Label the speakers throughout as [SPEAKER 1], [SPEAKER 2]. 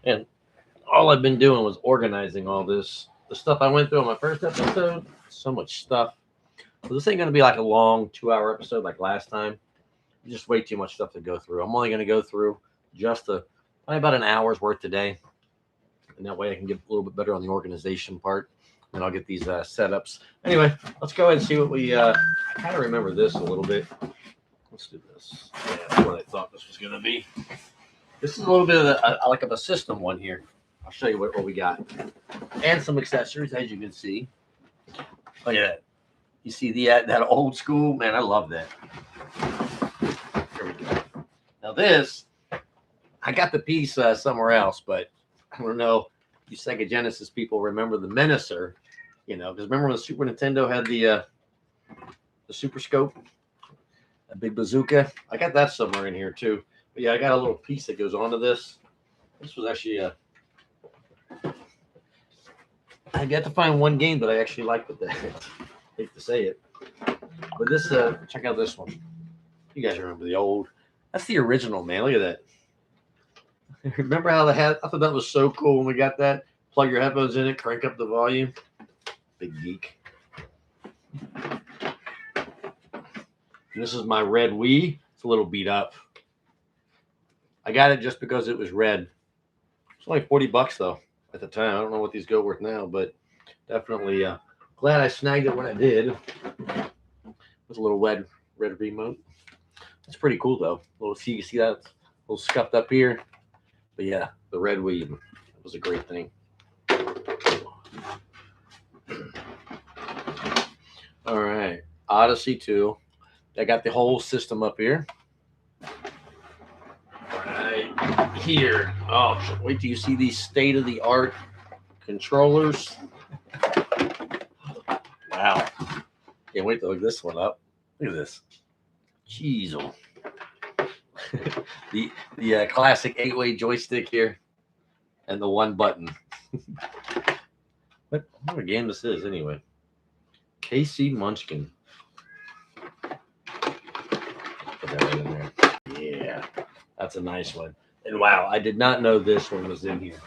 [SPEAKER 1] And all I've been doing was organizing all this. The stuff I went through on my first episode, so much stuff. So this ain't going to be like a long 2 hour episode like last time. Just way too much stuff to go through. I'm only going to go through just probably about an hour's worth today. And that way I can get a little bit better on the organization part. And I'll get these setups. Anyway, let's go ahead and see what we. I kind of remember this a little bit. Let's do this. Yeah, that's what I thought this was going to be. This is a little bit of like of a system one here. I'll show you what we got. And some accessories, as you can see. Look at that. You see that old school? Man, I love that. Here we go. Now this, I got the piece somewhere else, but I don't know. You Sega Genesis people remember the Menacer, because remember when the Super Nintendo had the Super Scope, a big bazooka? I got that somewhere in here too. But yeah, I got a little piece that goes onto this. This was actually I got to find one game that I actually liked with that. Hate to say it, but this check out this one. You guys remember the old? That's the original, man. Look at that. Remember how they had? I thought that was so cool when we got that. Plug your headphones in it, crank up the volume. Big geek. And this is my red Wii. It's a little beat up. I got it just because it was red. It's only $40 though at the time. I don't know what these go worth now, but definitely glad I snagged it when I did. With a little red remote. It's pretty cool though. You see that? A little scuffed up here. But yeah, the red Wii was a great thing. All right, Odyssey 2. I got the whole system up here. Right here. Oh, wait till you see these state-of-the-art controllers. Wow. Can't wait to look this one up. Look at this. Jeez. the classic 8-way joystick here. And the one button. What kind game this is anyway? KC Munchkin. Put that right in there. Yeah, that's a nice one. And wow, I did not know this one was in here.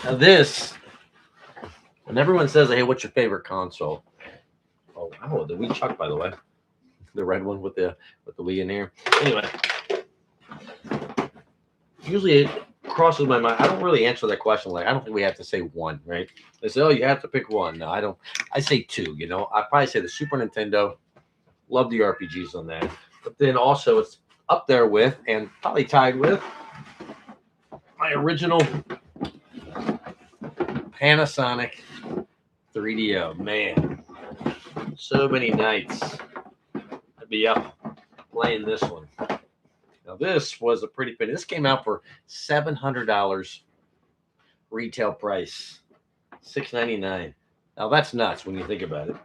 [SPEAKER 1] Now this, when everyone says, "Hey, what's your favorite console?" Oh, the Wii Chuck, by the way, the red one with the Wii in here. Anyway, usually it crosses my mind. I don't really answer that question. Like, I don't think we have to say one, right? They say, "Oh, you have to pick one." No, I don't. I say two. I probably say the Super Nintendo. Love the RPGs on that, but then also it's up there with and probably tied with my original Panasonic 3DO. Man, so many nights I'd be up playing this one. Now this was a pretty penny. This came out for $700 retail price, $699. Now that's nuts when you think about it,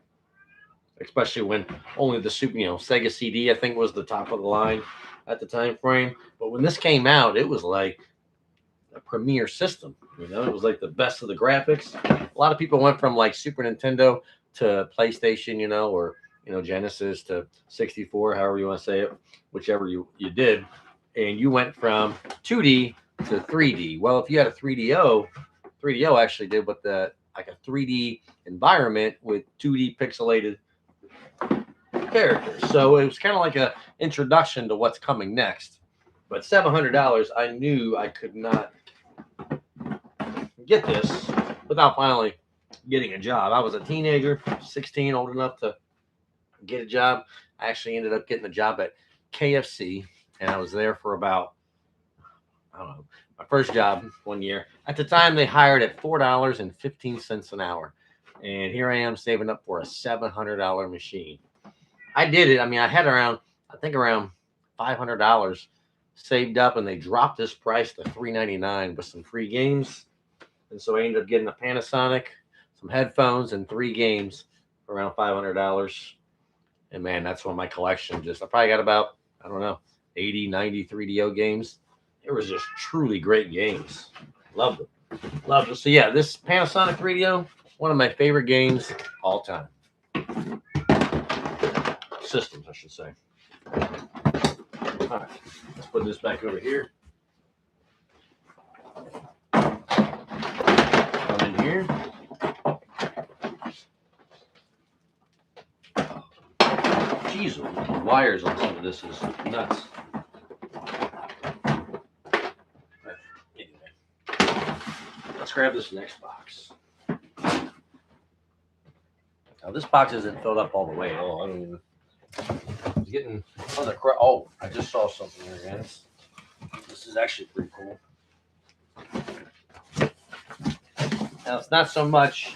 [SPEAKER 1] especially when only the Super, Sega CD I think was the top of the line at the time frame. But when this came out, it was like a premier system. It was like the best of the graphics. A lot of people went from like Super Nintendo to PlayStation, or Genesis to 64, however you want to say it, whichever you did, and you went from 2D to 3D. Well, if you had a 3DO actually did what like a 3D environment with 2D pixelated characters. So it was kind of like a introduction to what's coming next. But $700, I knew I could not get this without finally getting a job. I was a teenager, 16, old enough to get a job. I actually ended up getting a job at KFC, and I was there for about, I don't know, my first job one year. At the time, they hired at $4.15 an hour. And here I am saving up for a $700 machine. I did it. I mean, I had around $500 saved up, and they dropped this price to $399 with some free games. And so I ended up getting a Panasonic, some headphones, and 3 games for around $500. And man, that's when my collection I probably got about, I don't know, 80, 90 3DO games. It was just truly great games. Loved it. So yeah, this Panasonic 3DO, one of my favorite games all time. Systems, I should say. All right, let's put this back over here. here. Jeez, the wires on some of this is nuts. Anyway, let's grab this next box. Now this box isn't filled up all the way. Oh, I don't even. It's getting on the crap. Oh, I just saw something here, guys. This is actually pretty cool. Now it's not so much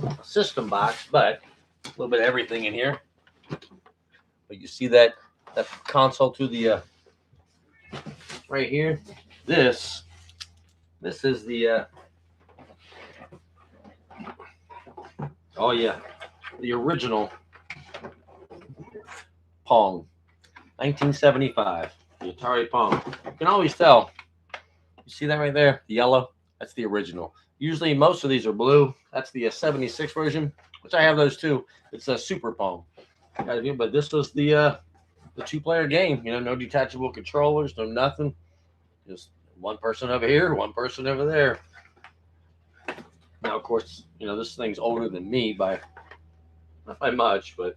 [SPEAKER 1] a system box, but a little bit of everything in here. But you see that console to the right here. This is the oh yeah, the original Pong, 1975, the Atari Pong. You can always tell. You see that right there, the yellow? That's the original. Usually most of these are blue. That's the 76 version, which I have those too. It's a Super Pong. But this was the 2-player game. You know, no detachable controllers, no nothing. Just one person over here, one person over there. Now, of course, you know, this thing's older than me by not by much, but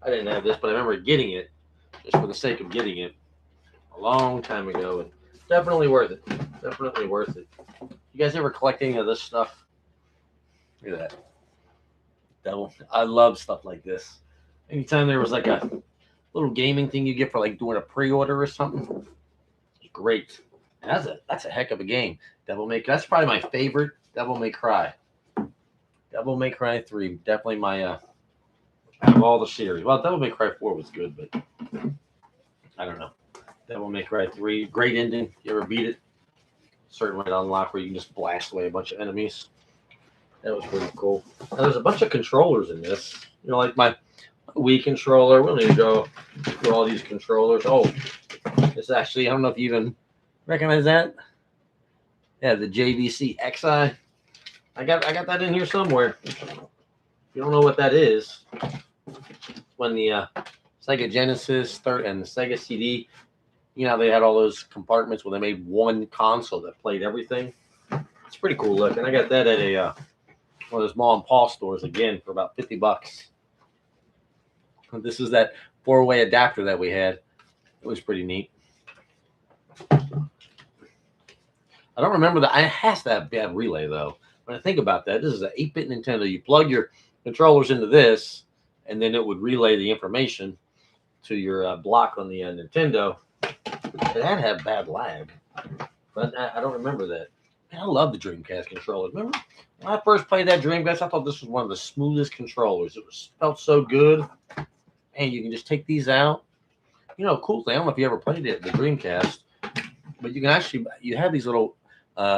[SPEAKER 1] I didn't have this, but I remember getting it just for the sake of getting it a long time ago, and definitely worth it. Definitely worth it. You guys ever collect any of this stuff? Look at that. Devil. I love stuff like this. Anytime there was like a little gaming thing you get for like doing a pre-order or something, it's great. And that's a heck of a game. That's probably my favorite Devil May Cry. Devil May Cry 3, definitely my out of all the series. Well, Devil May Cry 4 was good, but I don't know. Devil May Cry 3, great ending. You ever beat it? Certain way to unlock where you can just blast away a bunch of enemies. That was pretty cool. Now, there's a bunch of controllers in this. You know, like my Wii controller. We don't need to go through all these controllers. Oh, it's actually, I don't know if you even recognize that. Yeah, the JVC XI. I got that in here somewhere. If you don't know what that is, when the Sega Genesis and the Sega CD, you know, they had all those compartments where they made one console that played everything. It's pretty cool looking. I got that at a one of those mom and pop stores again for about $50. This is that 4-way adapter that we had. It was pretty neat. I don't remember that. It has to have bad relay though. When I think about that, this is an 8-bit Nintendo. You plug your controllers into this, and then it would relay the information to your block on the Nintendo. It had to have bad lag, but I don't remember that. Man, I love the Dreamcast controllers. Remember when I first played that Dreamcast? I thought this was one of the smoothest controllers. It felt so good, and you can just take these out. You know, cool thing. I don't know if you ever played it, the Dreamcast, but you have these little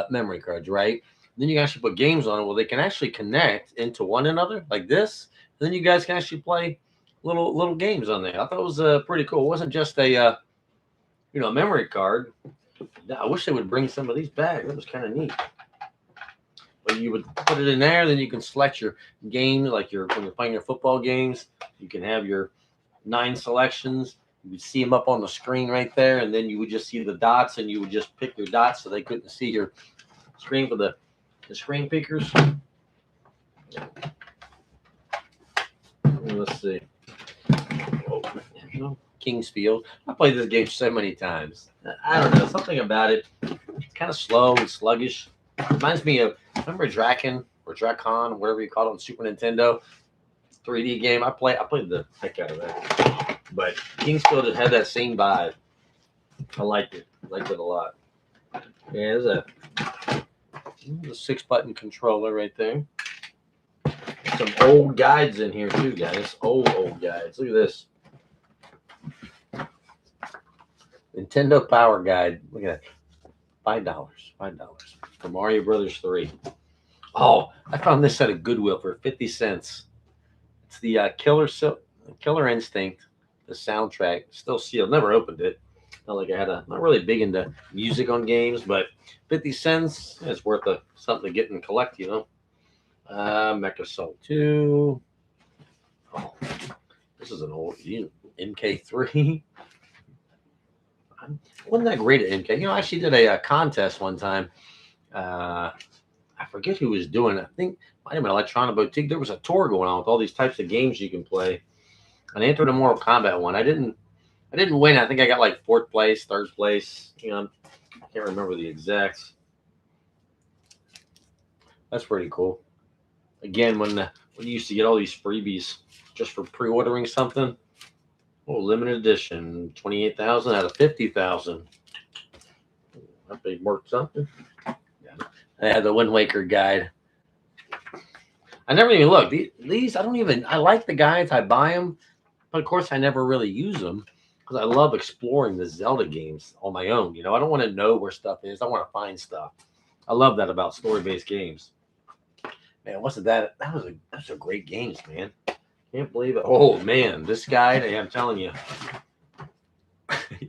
[SPEAKER 1] memory cards, right? Then you can actually put games on it. Well, they can actually connect into one another like this. And then you guys can actually play little games on there. I thought it was pretty cool. It wasn't just a memory card. I wish they would bring some of these back. That was kind of neat. But you would put it in there, then you can select your game, like when you're playing your football games. You can have your 9 selections. You would see them up on the screen right there, and then you would just see the dots, and you would just pick your dots so they couldn't see your screen for the screen pickers. Let's see. Oh, Kingsfield. I played this game so many times. I don't know, something about it. It's kind of slow and sluggish. Reminds me of, remember Draken or Drakon, whatever you call it on Super Nintendo, 3D game. I played the heck out of that. But Kingsfield had that same vibe. I liked it. Liked it a lot. Yeah, there's a 6-button controller right there. Some old guides in here too, guys. Old guides. Look at this. Nintendo Power Guide. Look at that. $5 for Mario Brothers 3. Oh, I found this at a Goodwill for 50 cents. It's the Killer Instinct, the soundtrack. Still sealed. Never opened it. Not like not really big into music on games, but 50 cents, it's worth something to get and collect, you know. Mecha Soul 2. Oh, this is an old MK3. Wasn't that great at MK? You know, I actually did a contest one time. I forget who was doing it. I think it might have been Electronic Boutique. There was a tour going on with all these types of games you can play. And I entered a Mortal Kombat one. I didn't win. I think I got like fourth place, third place. I can't remember the exacts. That's pretty cool. Again, when you used to get all these freebies just for pre-ordering something. Oh, limited edition, 28,000 out of 50,000. That big worth something. Yeah. I had the Wind Waker guide. I never even looked. These I don't even. I like the guides. I buy them, but of course I never really use them because I love exploring the Zelda games on my own. I don't want to know where stuff is. I want to find stuff. I love that about story-based games. Man, wasn't that? That was a great games, man. Can't believe it. Oh man, this guide. I'm telling you.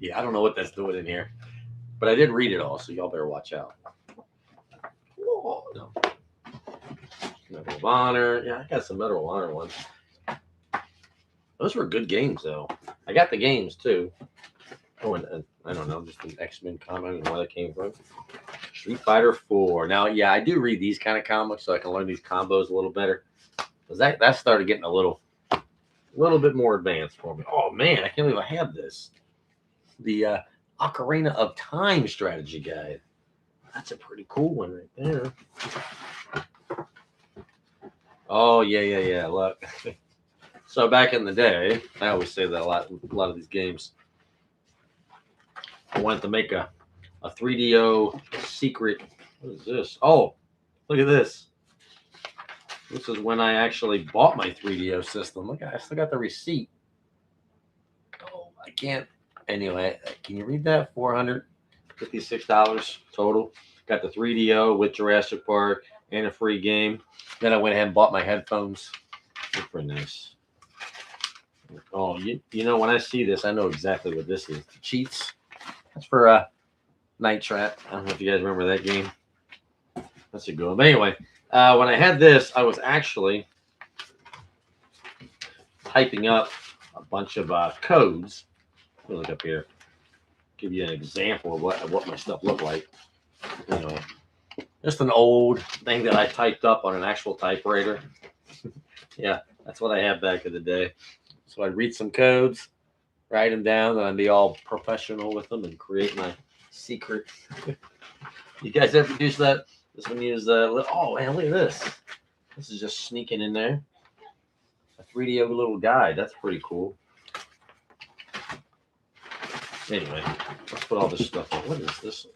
[SPEAKER 1] Yeah, I don't know what that's doing in here, but I did read it all, so y'all better watch out. Oh, no. Medal of Honor. Yeah, I got some Medal of Honor ones. Those were good games, though. I got the games, too. Oh, and I don't know, just an X-Men comic. I don't know where that came from. Street Fighter 4. Now, yeah, I do read these kind of comics so I can learn these combos a little better. Because that started getting a little bit more advanced for me. Oh, man, I can't believe I have this. The Ocarina of Time strategy guide. That's a pretty cool one right there. Oh, yeah. Look. So back in the day, I always say that a lot of these games. I wanted to make a 3DO secret. What is this? Oh, look at this. This is when I actually bought my 3DO system. Look, I still got the receipt. Oh, I can't. Anyway, can you read that? $456 total. Got the 3DO with Jurassic Park and a free game. Then I went ahead and bought my headphones. They're pretty nice. Oh, when I see this, I know exactly what this is. The cheats. That's for Night Trap. I don't know if you guys remember that game. That's a good one. But anyway, when I had this, I was actually typing up a bunch of codes. Let me look up here. Give you an example of what my stuff looked like. Just an old thing that I typed up on an actual typewriter. Yeah, that's what I had back in the day. So I'd read some codes, write them down, and I'd be all professional with them and create my secret. You guys ever use that? This one use oh man, look at this. This is just sneaking in there. A 3D little guide. That's pretty cool. Anyway, let's put all this stuff in. What is this?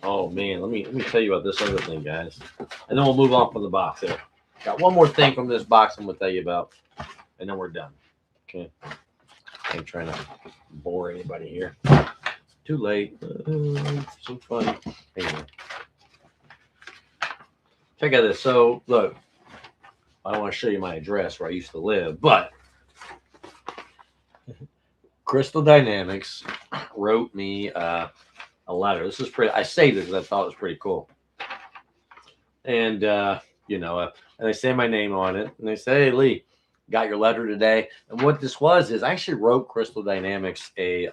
[SPEAKER 1] Oh man, let me tell you about this other thing, guys. And then we'll move on from the box there. Got one more thing from this box I'm gonna tell you about, and then we're done. Okay. I ain't trying to bore anybody here. Too late. So funny. Anyway. Check out this. So, look. I don't want to show you my address where I used to live, but Crystal Dynamics wrote me a letter. This is pretty. I saved it because I thought it was pretty cool. And, and they say my name on it. And they say, hey, Lee, got your letter today. And what this was is I actually wrote Crystal Dynamics a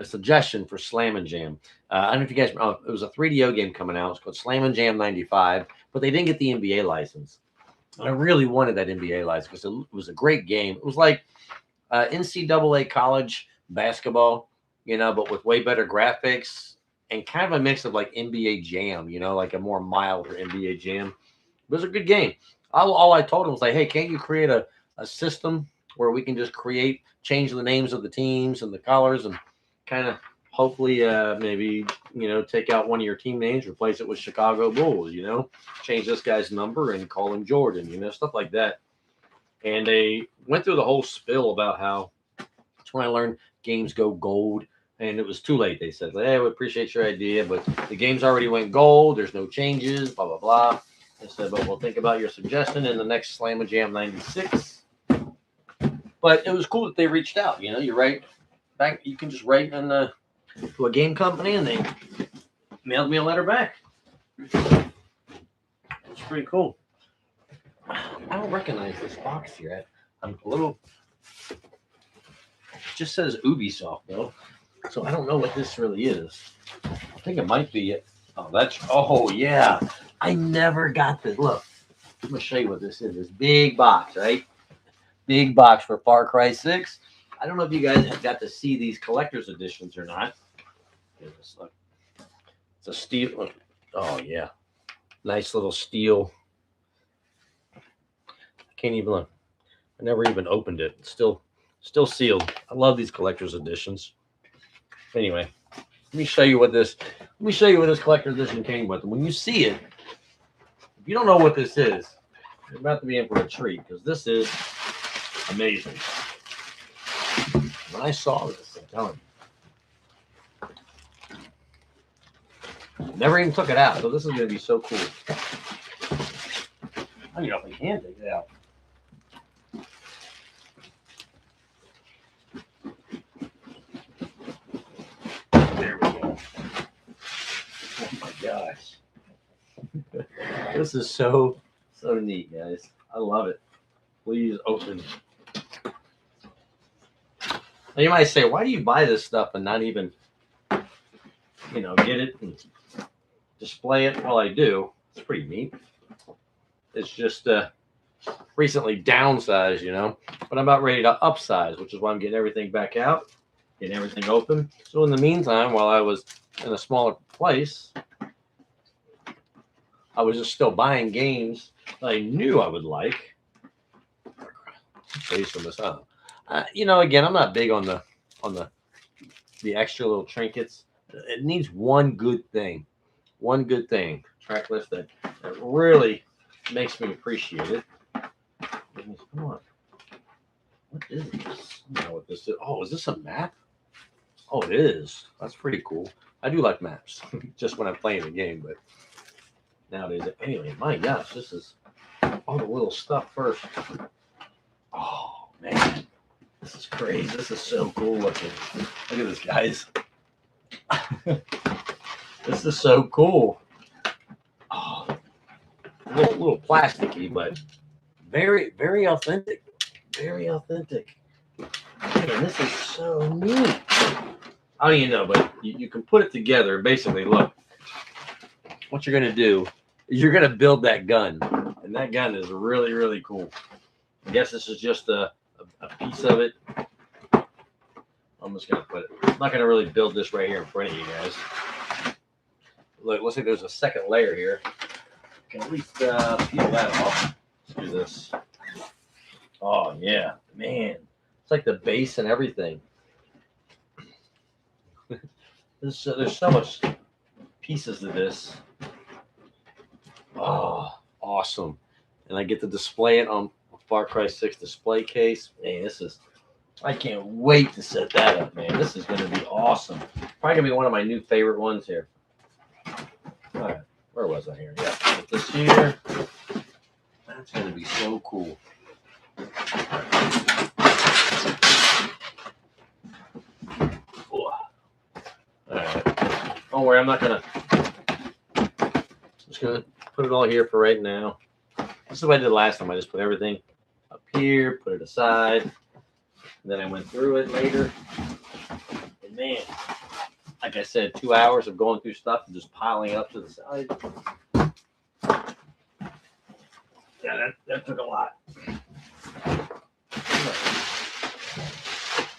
[SPEAKER 1] suggestion for Slam and Jam. I don't know if you guys remember, it was a 3DO game coming out. It's called Slam and Jam 95, but they didn't get the NBA license. And I really wanted that NBA license because it was a great game. It was like NCAA college basketball, but with way better graphics and kind of a mix of like NBA Jam, like a more milder NBA Jam. It was a good game. All I told him was like, hey, can't you create a system where we can just change the names of the teams and the colors and kind of hopefully maybe, take out one of your team names, replace it with Chicago Bulls, change this guy's number and call him Jordan, stuff like that. And they went through the whole spill about how that's when I learned games go gold. And it was too late. They said, hey, we appreciate your idea, but the game's already went gold. There's no changes, blah, blah, blah. I said, but we'll think about your suggestion in the next Slam and Jam 96. But it was cool that they reached out. You write back. You can just write to a game company, and they mailed me a letter back. It's pretty cool. I don't recognize this box here. I'm a little. It just says Ubisoft though, so I don't know what this really is. I think it might be Oh, oh yeah. I never got this. Look, I'm gonna show you what this is. This big box, right? Big box for Far Cry 6. I don't know if you guys have got to see these collector's editions or not. Look. It's a steel. Look. Oh yeah, nice little steel. I can't even look. I never even opened it. It's still sealed. I love these collector's editions. Anyway, let me show you what this. Let me show you what this collector's edition came with. And when you see it, if you don't know what this is, you're about to be in for a treat because this is amazing. When I saw this, I'm telling you, never even took it out. So this is going to be so cool. I don't even know if we can take it out. There we go. Oh my gosh. This is so neat, guys. I love it. Please open. Now you might say, why do you buy this stuff and not even, get it and display it? Well, I do. It's pretty neat. It's just recently downsized, but I'm about ready to upsize, which is why I'm getting everything back out, getting everything open. So in the meantime, while I was in a smaller place, I was just still buying games that I knew I would like. Based on this, again, I'm not big on the extra little trinkets. It needs one good thing. Track list that really makes me appreciate it. Come on. What is this? I don't know what this is. Oh, is this a map? Oh, it is. That's pretty cool. I do like maps, just when I'm playing the game, but nowadays, anyway, my gosh, this is all the little stuff first. Oh, man. This is crazy. This is so cool looking. Look at this, guys. This is so cool. Oh, a little plasticky, but very, very authentic. Very authentic. Man, this is so neat. I don't even know, but you can put it together. Basically, look, what you're going to do is you're going to build that gun. And that gun is really, really cool. I guess this is just a piece of it. I'm just going to put it. I'm not going to really build this right here in front of you guys. Look, looks like there's a second layer here. I can at least peel that off. Let's do this. Oh, yeah. Man. It's like the base and everything. There's so much pieces to this. Oh, awesome. And I get to display it on a Far Cry 6 display case. Man, I can't wait to set that up, man. This is going to be awesome. Probably going to be one of my new favorite ones here. All right. Where was I here? Yeah. Put this here. That's going to be so cool. All right. Don't worry, I'm just gonna put it all here for right now. This is what I did last time. I just put everything up here, put it aside, and then I went through it later. And man, like I said, 2 hours of going through stuff and just piling it up to the side. Yeah, that took a lot.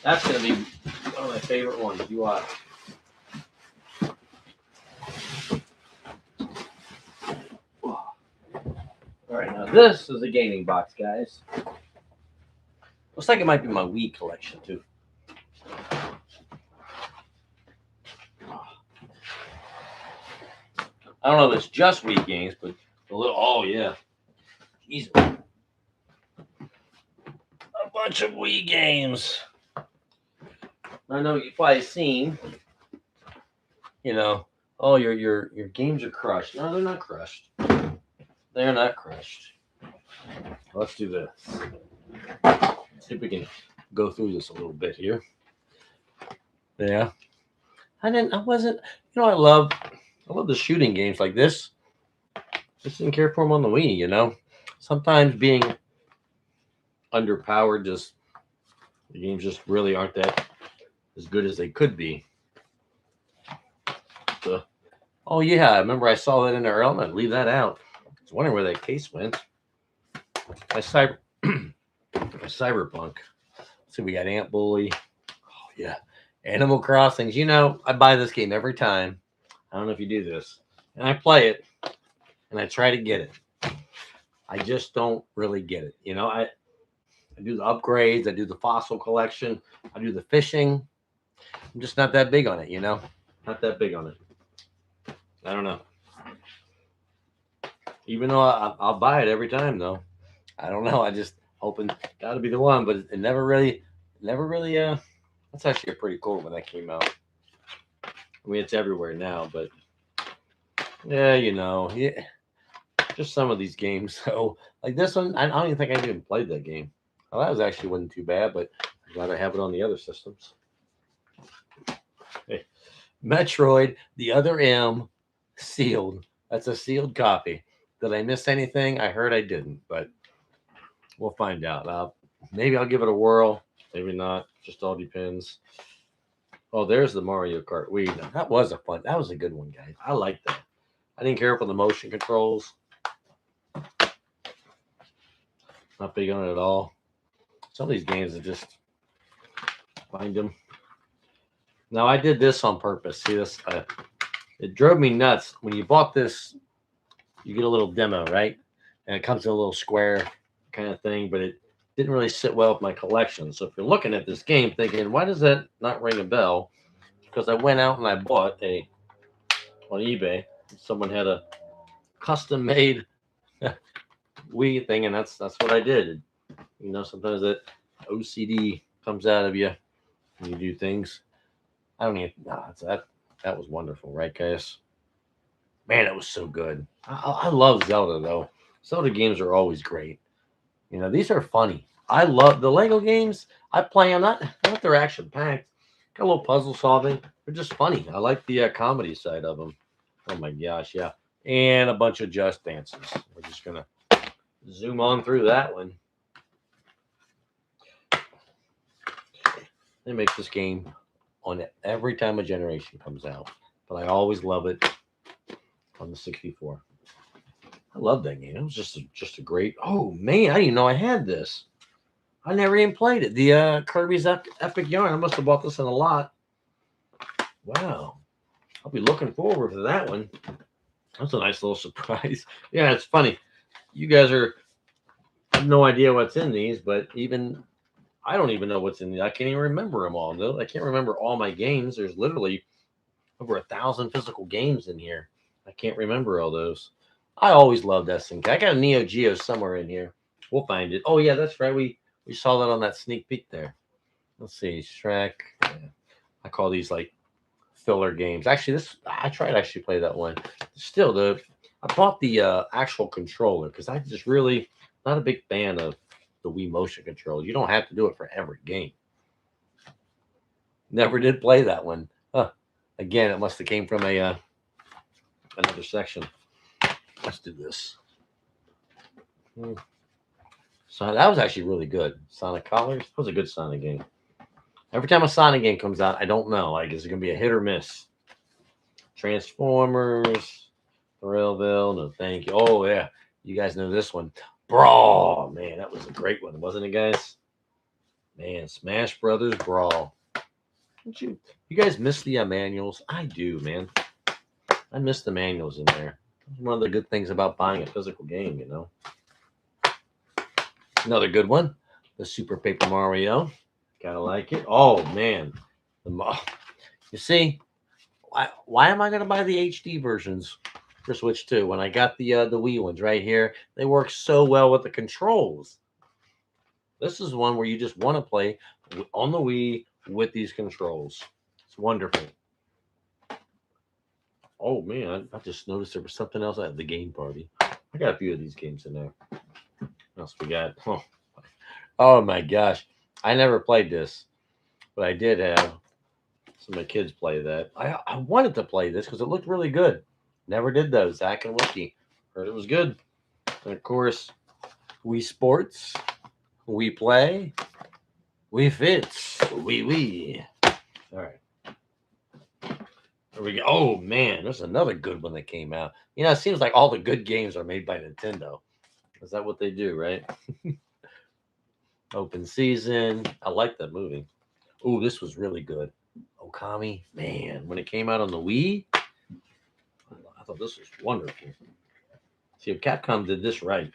[SPEAKER 1] That's gonna be one of my favorite ones. You watch. All right, now this is a gaming box, guys. Looks like it might be my Wii collection too. I don't know if it's just Wii games, but a little. Oh yeah, Jesus. A bunch of Wii games. I know you've probably seen. Oh, your games are crushed. No, they're not crushed. They're not crushed. Let's do this. See if we can go through this a little bit here. Yeah. I love the shooting games like this. Just didn't care for them on the Wii, Sometimes being underpowered, the games just really aren't that as good as they could be. So Oh yeah, I remember I saw that in there earlier. Leave that out. I was wondering where that case went. My cyber, my cyberpunk. So we got Ant Bully. Oh yeah, Animal Crossings. You know, I buy this game every time. I don't know if you do this, and I play it, and I try to get it. I just don't really get it. You know, I do the upgrades, I do the fossil collection, I do the fishing. I'm just not that big on it. You know, not that big on it. I don't know. Even though I'll buy it every time, though. I don't know. I just hoping got to be the one, but it never really. That's actually a pretty cool when that came out. I mean, it's everywhere now, but yeah, you know, yeah, just some of these games. So, like this one, I don't even think I even played that game. Well, that was actually wasn't too bad, but I'm glad I have it on the other systems. Hey, Metroid, the other M, sealed. That's a sealed copy. Did I miss anything? I heard I didn't, but we'll find out. Maybe I'll give it a whirl. Maybe not. Just all depends. Oh, there's the Mario Kart Wii. Now, that was a fun. That was a good one, guys. I liked that. I didn't care for the motion controls. Not big on it at all. Some of these games are just find them. Now I did this on purpose. See this? It drove me nuts when you bought this. You get a little demo, right? And it comes in a little square kind of thing, but it didn't really sit well with my collection. So if you're looking at this game thinking, why does that not ring a bell? Because I went out and I bought a on eBay. Someone had a custom made Wii thing, and that's what I did. You know, sometimes that OCD comes out of you when you do things. I don't even. Nah, that was wonderful, right, guys? Man, it was so good. I love Zelda though. Zelda games are always great. You know, these are funny. I love the Lego games. I play them. Not that they're action packed. Got a little puzzle solving. They're just funny. I like the comedy side of them. Oh my gosh, yeah. And a bunch of Just Dances. We're just gonna zoom on through that one. They make this game on it every time a generation comes out, but I always love it on the 64. I love that game. It was just a great. Oh man, I didn't even know I had this. I never even played it. The Kirby's Epic Yarn. I must have bought this in a lot. Wow, I'll be looking forward to that one. That's a nice little surprise. Yeah, it's funny. You guys have no idea what's in these, but even I don't even know what's in these. I can't even remember them all. No, I can't remember all my games. There's literally over 1,000 physical games in here. I can't remember all those. I always loved SNK. I got a Neo Geo somewhere in here. We'll find it. Oh yeah, that's right. We saw that on that sneak peek there. Let's see, Shrek. Yeah. I call these like filler games. Actually, this I tried to actually play that one. Still, I bought the actual controller because I just really not a big fan of the Wii motion controls. You don't have to do it for every game. Never did play that one. Huh. Again, it must have came from a another section. Let's do this. So that was actually really good. Sonic Colors. That was a good Sonic game. Every time a Sonic game comes out, I don't know. Like, is it going to be a hit or miss? Transformers, Thrillville. No, thank you. Oh yeah, you guys know this one. Brawl. Man, that was a great one, wasn't it, guys? Man, Smash Brothers Brawl. Don't you guys miss the manuals? I do, man. I miss the manuals in there. One of the good things about buying a physical game, you know. Another good one, the Super Paper Mario. Gotta like it. Oh man, you see, why am I gonna buy the HD versions for Switch 2 when I got the Wii ones right here? They work so well with the controls. This is one where you just want to play on the Wii with these controls. It's wonderful. Oh man, I just noticed there was something else at the game party. I got a few of these games in there. What else we got? Oh my gosh. I never played this, but I did have some of my kids play that. I wanted to play this because it looked really good. Never did though. Zach and Wiki. Heard it was good. And of course, Wii Sports, We Play, We Fits, We. All right. There we go. Oh man, there's another good one that came out. You know, it seems like all the good games are made by Nintendo. Is that what they do, right? Open season. I like that movie. Ooh, this was really good. Okami, man, when it came out on the Wii, I thought this was wonderful. See, if Capcom did this right,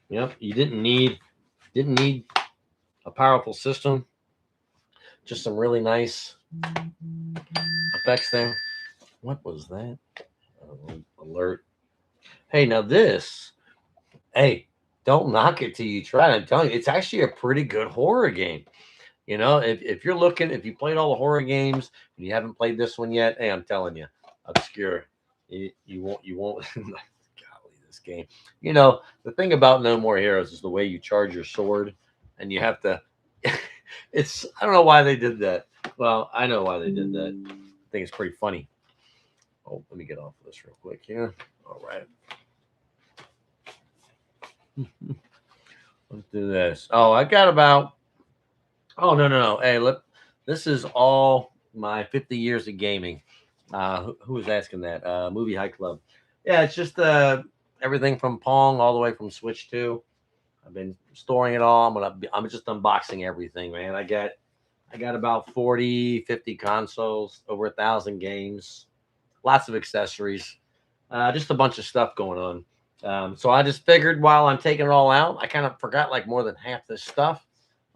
[SPEAKER 1] yep, you didn't need a powerful system, just some really nice effects there. What was that? Alert. Hey, now this, hey, don't knock it till you try it. I'm telling you, it's actually a pretty good horror game. You know, if you're looking, if you played all the horror games and you haven't played this one yet, hey, I'm telling you, obscure. You won't. Golly, this game. You know, the thing about No More Heroes is the way you charge your sword, and you have to. It's I don't know why they did that. Well, I know why they did that. I think it's pretty funny. Oh, let me get off of this real quick here. All right. Let's do this. Oh, I got about. Oh no. Hey, look, this is all my 50 years of gaming. Who was asking that? Movie High Club. Yeah, it's just everything from Pong all the way from Switch 2. I've been storing it all. I'm just unboxing everything, man. I got about 40, 50 consoles, over 1,000 games, lots of accessories, just a bunch of stuff going on. So I just figured while I'm taking it all out, I kind of forgot like more than half this stuff.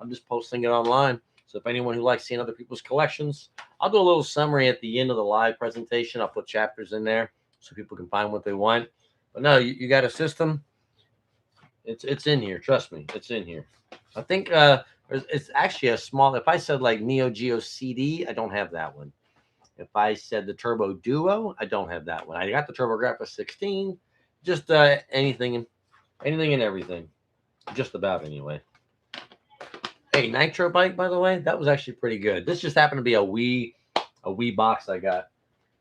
[SPEAKER 1] I'm just posting it online. So if anyone who likes seeing other people's collections, I'll do a little summary at the end of the live presentation. I'll put chapters in there so people can find what they want. But no, you got a system. It's in here. Trust me, it's in here. I think it's actually a small. If I said like Neo Geo CD, I don't have that one. If I said the Turbo Duo, I don't have that one. I got the TurboGrafx 16. Just anything and everything, just about anyway. Hey, Nitro Bike, by the way, that was actually pretty good. This just happened to be a Wii box I got.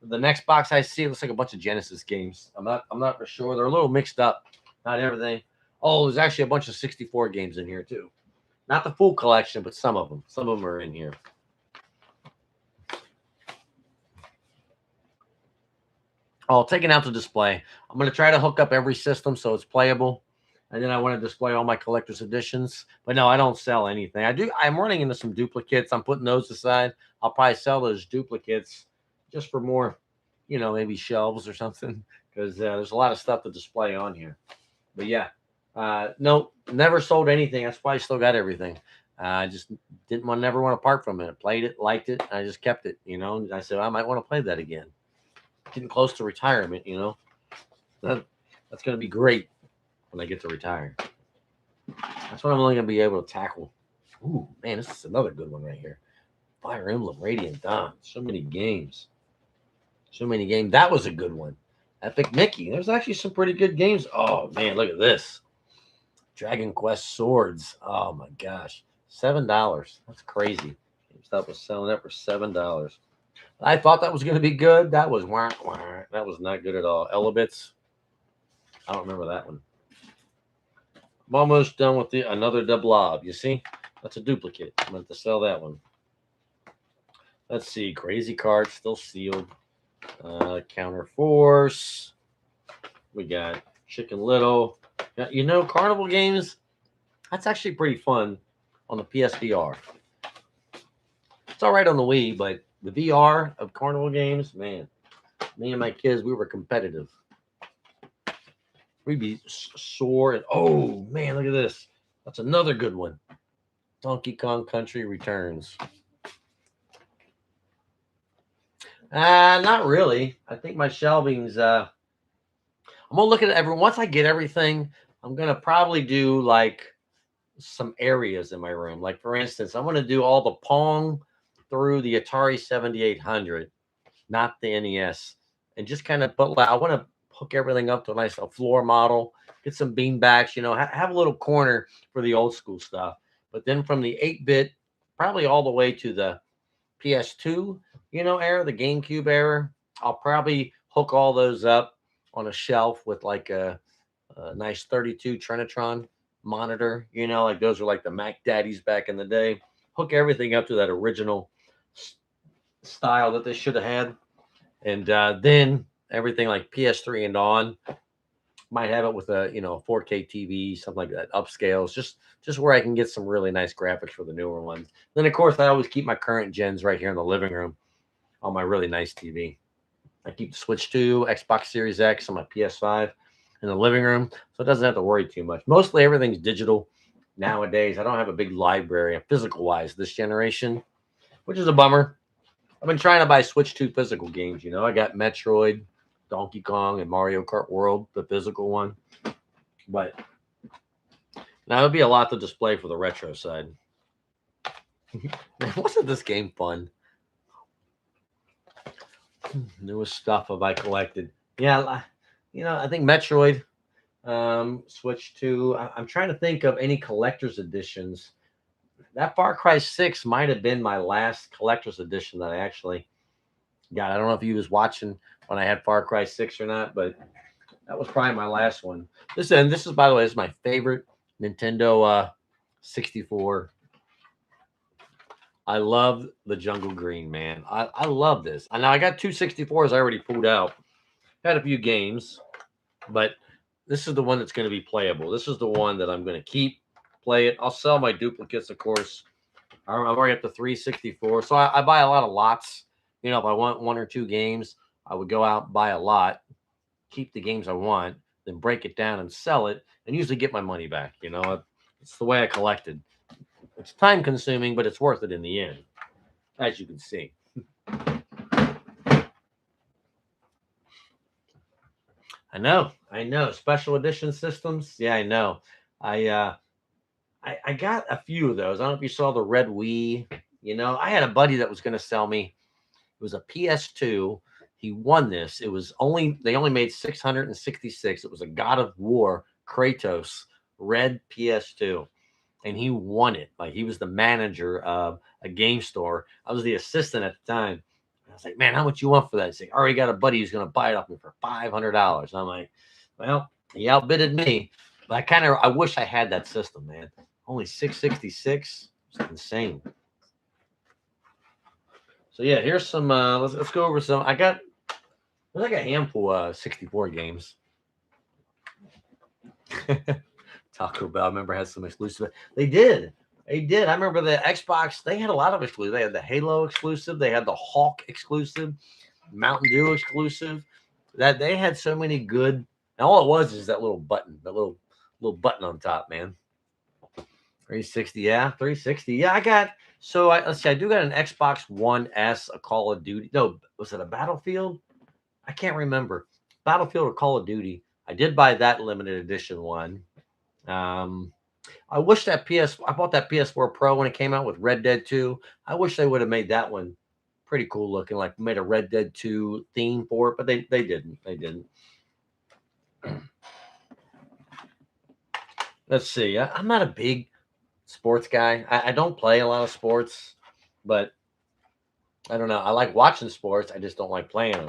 [SPEAKER 1] The next box I see looks like a bunch of Genesis games. I'm not for sure. They're a little mixed up. Not everything. Oh, there's actually a bunch of 64 games in here too. Not the full collection, but some of them. Some of them are in here. Oh, taking out the display. I'm going to try to hook up every system so it's playable. And then I want to display all my collector's editions. But no, I don't sell anything. I'm running into some duplicates. I'm putting those aside. I'll probably sell those duplicates just for more, maybe shelves or something. Because there's a lot of stuff to display on here. But yeah, no, never sold anything. That's why I still got everything. I just never want to part from it. I played it, liked it. I just kept it, And I said, I might want to play that again. Getting close to retirement. That's going to be great when I get to retire. That's what I'm only going to be able to tackle. Ooh, man, this is another good one right here. Fire Emblem Radiant Dawn. So many games. So many games. That was a good one. Epic Mickey. There's actually some pretty good games. Oh, man, look at this. Dragon Quest Swords. Oh, my gosh. $7. That's crazy. GameStop was selling that for $7. I thought that was going to be good. That was That was not good at all. Elebits. I don't remember that one. I'm almost done with another Dublob. You see? That's a duplicate. I'm going to sell that one. Let's see. Crazy Card still sealed. Counter Force. We got Chicken Little. Carnival games. That's actually pretty fun on the PSVR. It's all right on the Wii, but the VR of Carnival games, man, me and my kids, we were competitive. We'd be sore. And, oh, man, look at this. That's another good one. Donkey Kong Country Returns. Not really. I think my shelving's, I'm going to look at it once I get everything, I'm going to probably do like some areas in my room. Like, for instance, I'm going to do all the Pong through the Atari 7800, not the NES, and just kind of I want to hook everything up to a floor model, get some beanbacks, have a little corner for the old school stuff. But then from the 8-bit, probably all the way to the PS2, era, the GameCube era, I'll probably hook all those up on a shelf with like a nice 32 Trinitron monitor, like those are like the Mac Daddies back in the day. Hook everything up to that original style that they should have had. And then everything like PS3 and on might have it with a 4K TV, something like that, upscales, just where I can get some really nice graphics for the newer ones. Then of course I always keep my current gens right here in the living room on my really nice TV. I keep the Switch 2, Xbox Series X, on my PS5 in the living room, so it doesn't have to worry too much. Mostly everything's digital nowadays. I don't have a big library, physical wise, this generation, which is a bummer. I've been trying to buy Switch 2 physical games. I got Metroid, Donkey Kong, and Mario Kart World, the physical one. But now it would be a lot to display for the retro side. Man, wasn't this game fun? Newest stuff have I collected? Yeah, I think Metroid, Switch 2. I'm trying to think of any collector's editions. That Far Cry 6 might have been my last collector's edition that I actually got. I don't know if you was watching when I had Far Cry 6 or not, but that was probably my last one. This is, by the way, this is my favorite Nintendo 64. I love the Jungle Green, man. I love this. Now I got two 64s I already pulled out. Had a few games, but this is the one that's going to be playable. This is the one that I'm going to keep, play it. I'll sell my duplicates, of course. I'm already up to 364. So I buy a lot of lots. If I want one or two games, I would go out and buy a lot, keep the games I want, then break it down and sell it, and usually get my money back. It's the way I collected. It's time consuming, but it's worth it in the end, as you can see. I know. Special edition systems. Yeah, I know. I got a few of those. I don't know if you saw the red Wii. I had a buddy that was going to sell me. It was a PS2. He won this. They only made 666. It was a God of War Kratos red PS2, and he won it. Like, he was the manager of a game store. I was the assistant at the time. I was like, man, how much you want for that? He's like, I already got a buddy who's going to buy it off me for $500. I'm like, well, he outbidded me, but I wish I had that system, man. Only 666. It's insane. So yeah, here's some. Let's go over some. There's like a handful of 64 games. Taco Bell, I remember, had some exclusive. They did. I remember the Xbox. They had a lot of exclusive. They had the Halo exclusive. They had the Hawk exclusive, Mountain Dew exclusive. That they had so many good. And all it was is that little button, that little button on top, man. 360, yeah, 360. Yeah, I got. So let's see. I do got an Xbox One S, a Call of Duty. No, was it a Battlefield? I can't remember. Battlefield or Call of Duty. I did buy that limited edition one. I wish I bought that PS4 Pro when it came out with Red Dead 2. I wish they would have made that one pretty cool looking, like made a Red Dead 2 theme for it, but they didn't. They didn't. Let's see. I'm not a big sports guy. I don't play a lot of sports, but I don't know. I like watching sports. I just don't like playing them.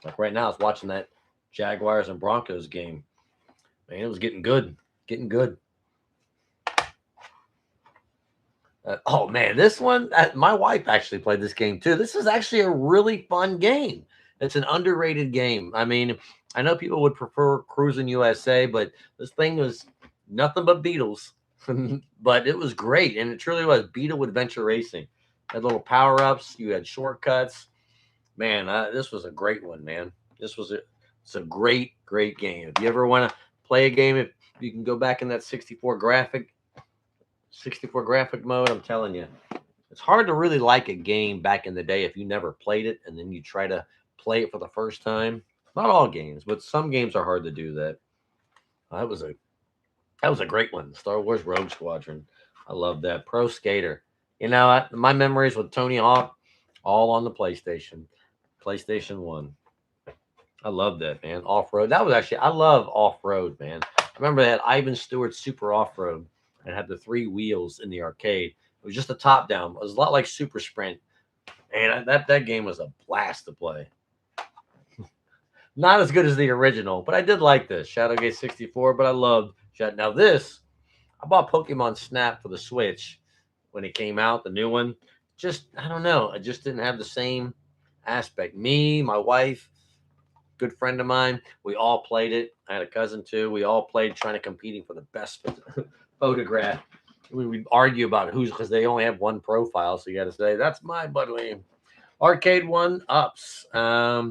[SPEAKER 1] Like right now, I was watching that Jaguars and Broncos game. Man, it was getting good. Getting good. Oh man, this one, my wife actually played this game too. This is actually a really fun game. It's an underrated game. I mean, I know people would prefer Cruising USA, but this thing was nothing but Beatles. But it was great, and it truly was Beetle Adventure Racing. Had little power ups. You had shortcuts. Man, this was a great one, man. It's a great game. If you ever want to play a game, if you can go back in that 64 graphic mode, I'm telling you, it's hard to really like a game back in the day if you never played it and then you try to play it for the first time. Not all games, but some games are hard to do that. That was a great one. Star Wars Rogue Squadron. I love that. Pro Skater. My memories with Tony Hawk, all on the PlayStation 1. I love that, man. Off-road. I love off-road, man. I remember that Ivan Stewart Super Off-Road. It had the 3 wheels in the arcade. It was just a top down. It was a lot like Super Sprint. And that game was a blast to play. Not as good as the original, but I did like this. Shadowgate 64, but I loved Shadow. Now this, I bought Pokemon Snap for the Switch when it came out, the new one. I don't know. I just didn't have the same aspect. Me, my wife, good friend of mine. We all played it. I had a cousin too. We all played trying to competing for the best photograph. We'd argue about who's because they only have one profile, so you got to say that's my buddy. Arcade one ups. I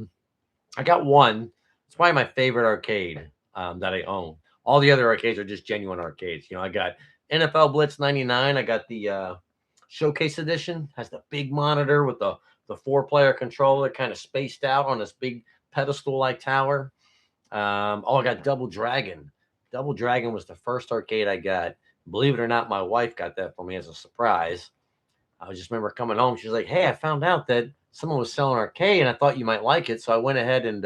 [SPEAKER 1] got one. It's probably my favorite arcade that I own. All the other arcades are just genuine arcades. I got NFL Blitz '99. I got the Showcase Edition. Has the big monitor with the 4-player controller, kind of spaced out on this big pedestal like tower. I got Double Dragon. Double Dragon was the first arcade I got. Believe it or not, my wife got that for me as a surprise. I just remember coming home. She was like, "Hey, I found out that someone was selling arcade, and I thought you might like it, so I went ahead and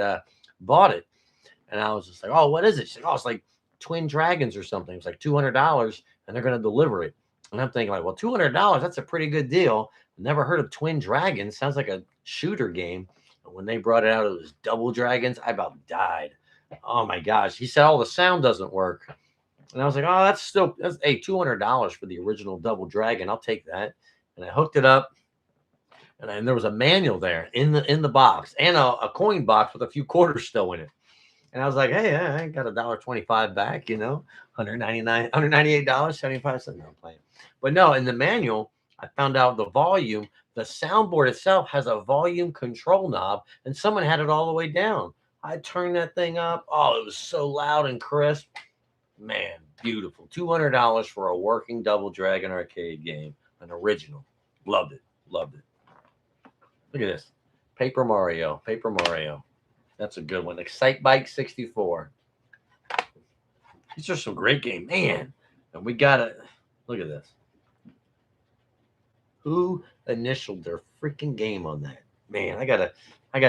[SPEAKER 1] bought it." And I was just like, "Oh, what is it?" She's like, "Oh, it's like Twin Dragons or something. It's like $200, and they're gonna deliver it." And I'm thinking like, "Well, $200, that's a pretty good deal." Never heard of Twin Dragons. Sounds like a shooter game. And when they brought it out, it was Double Dragons. I about died. Oh my gosh! He said, "Oh, the sound doesn't work." And I was like, "Oh, that's $200 for the original Double Dragon. I'll take that." And I hooked it up, and there was a manual there in the box and a coin box with a few quarters still in it. And I was like, "Hey, I got $1.25 back, 198, $198.75." No, I'm playing. But no, in the manual, I found out the volume, the soundboard itself has a volume control knob, and someone had it all the way down. I turned that thing up. Oh, it was so loud and crisp. Man, beautiful. $200 for a working Double Dragon arcade game, an original. Loved it. Loved it. Look at this. Paper Mario. Paper Mario. That's a good one. Excite Bike 64. These are some great games, man. And we gotta look at this. Who initialed their freaking game on that? Man, I gotta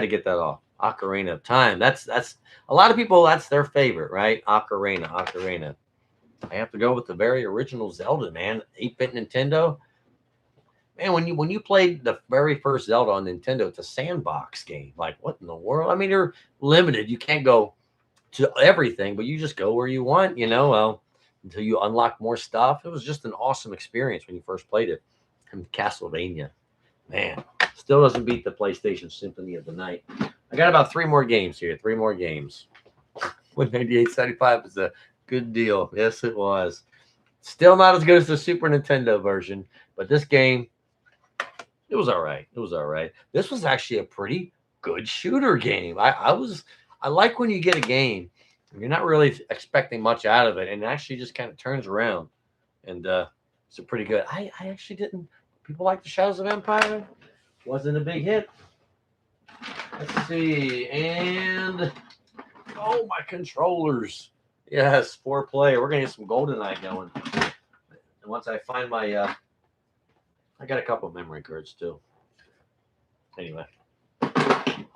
[SPEAKER 1] get that off. Ocarina of Time. That's a lot of people. That's their favorite, right? Ocarina. I have to go with the very original Zelda, man. 8-bit Nintendo. Man, when you played the very first Zelda on Nintendo, it's a sandbox game. Like, what in the world? I mean, you're limited. You can't go to everything, but you just go where you want, well, until you unlock more stuff. It was just an awesome experience when you first played it. And Castlevania, man, still doesn't beat the PlayStation Symphony of the Night. I got about 3 more games here. 3 more games. 198.75 is a good deal. Yes, it was. Still not as good as the Super Nintendo version, but this game, it was all right. It was all right. This was actually a pretty good shooter game. I like when you get a game and you're not really expecting much out of it, and it actually just kind of turns around, and it's a pretty good. I actually didn't. People like the Shadows of Empire. Wasn't a big hit. Let's see, and oh, my controllers. Yes, 4-player. We're gonna get some GoldenEye going. And once I find my I got a couple of memory cards too. Anyway.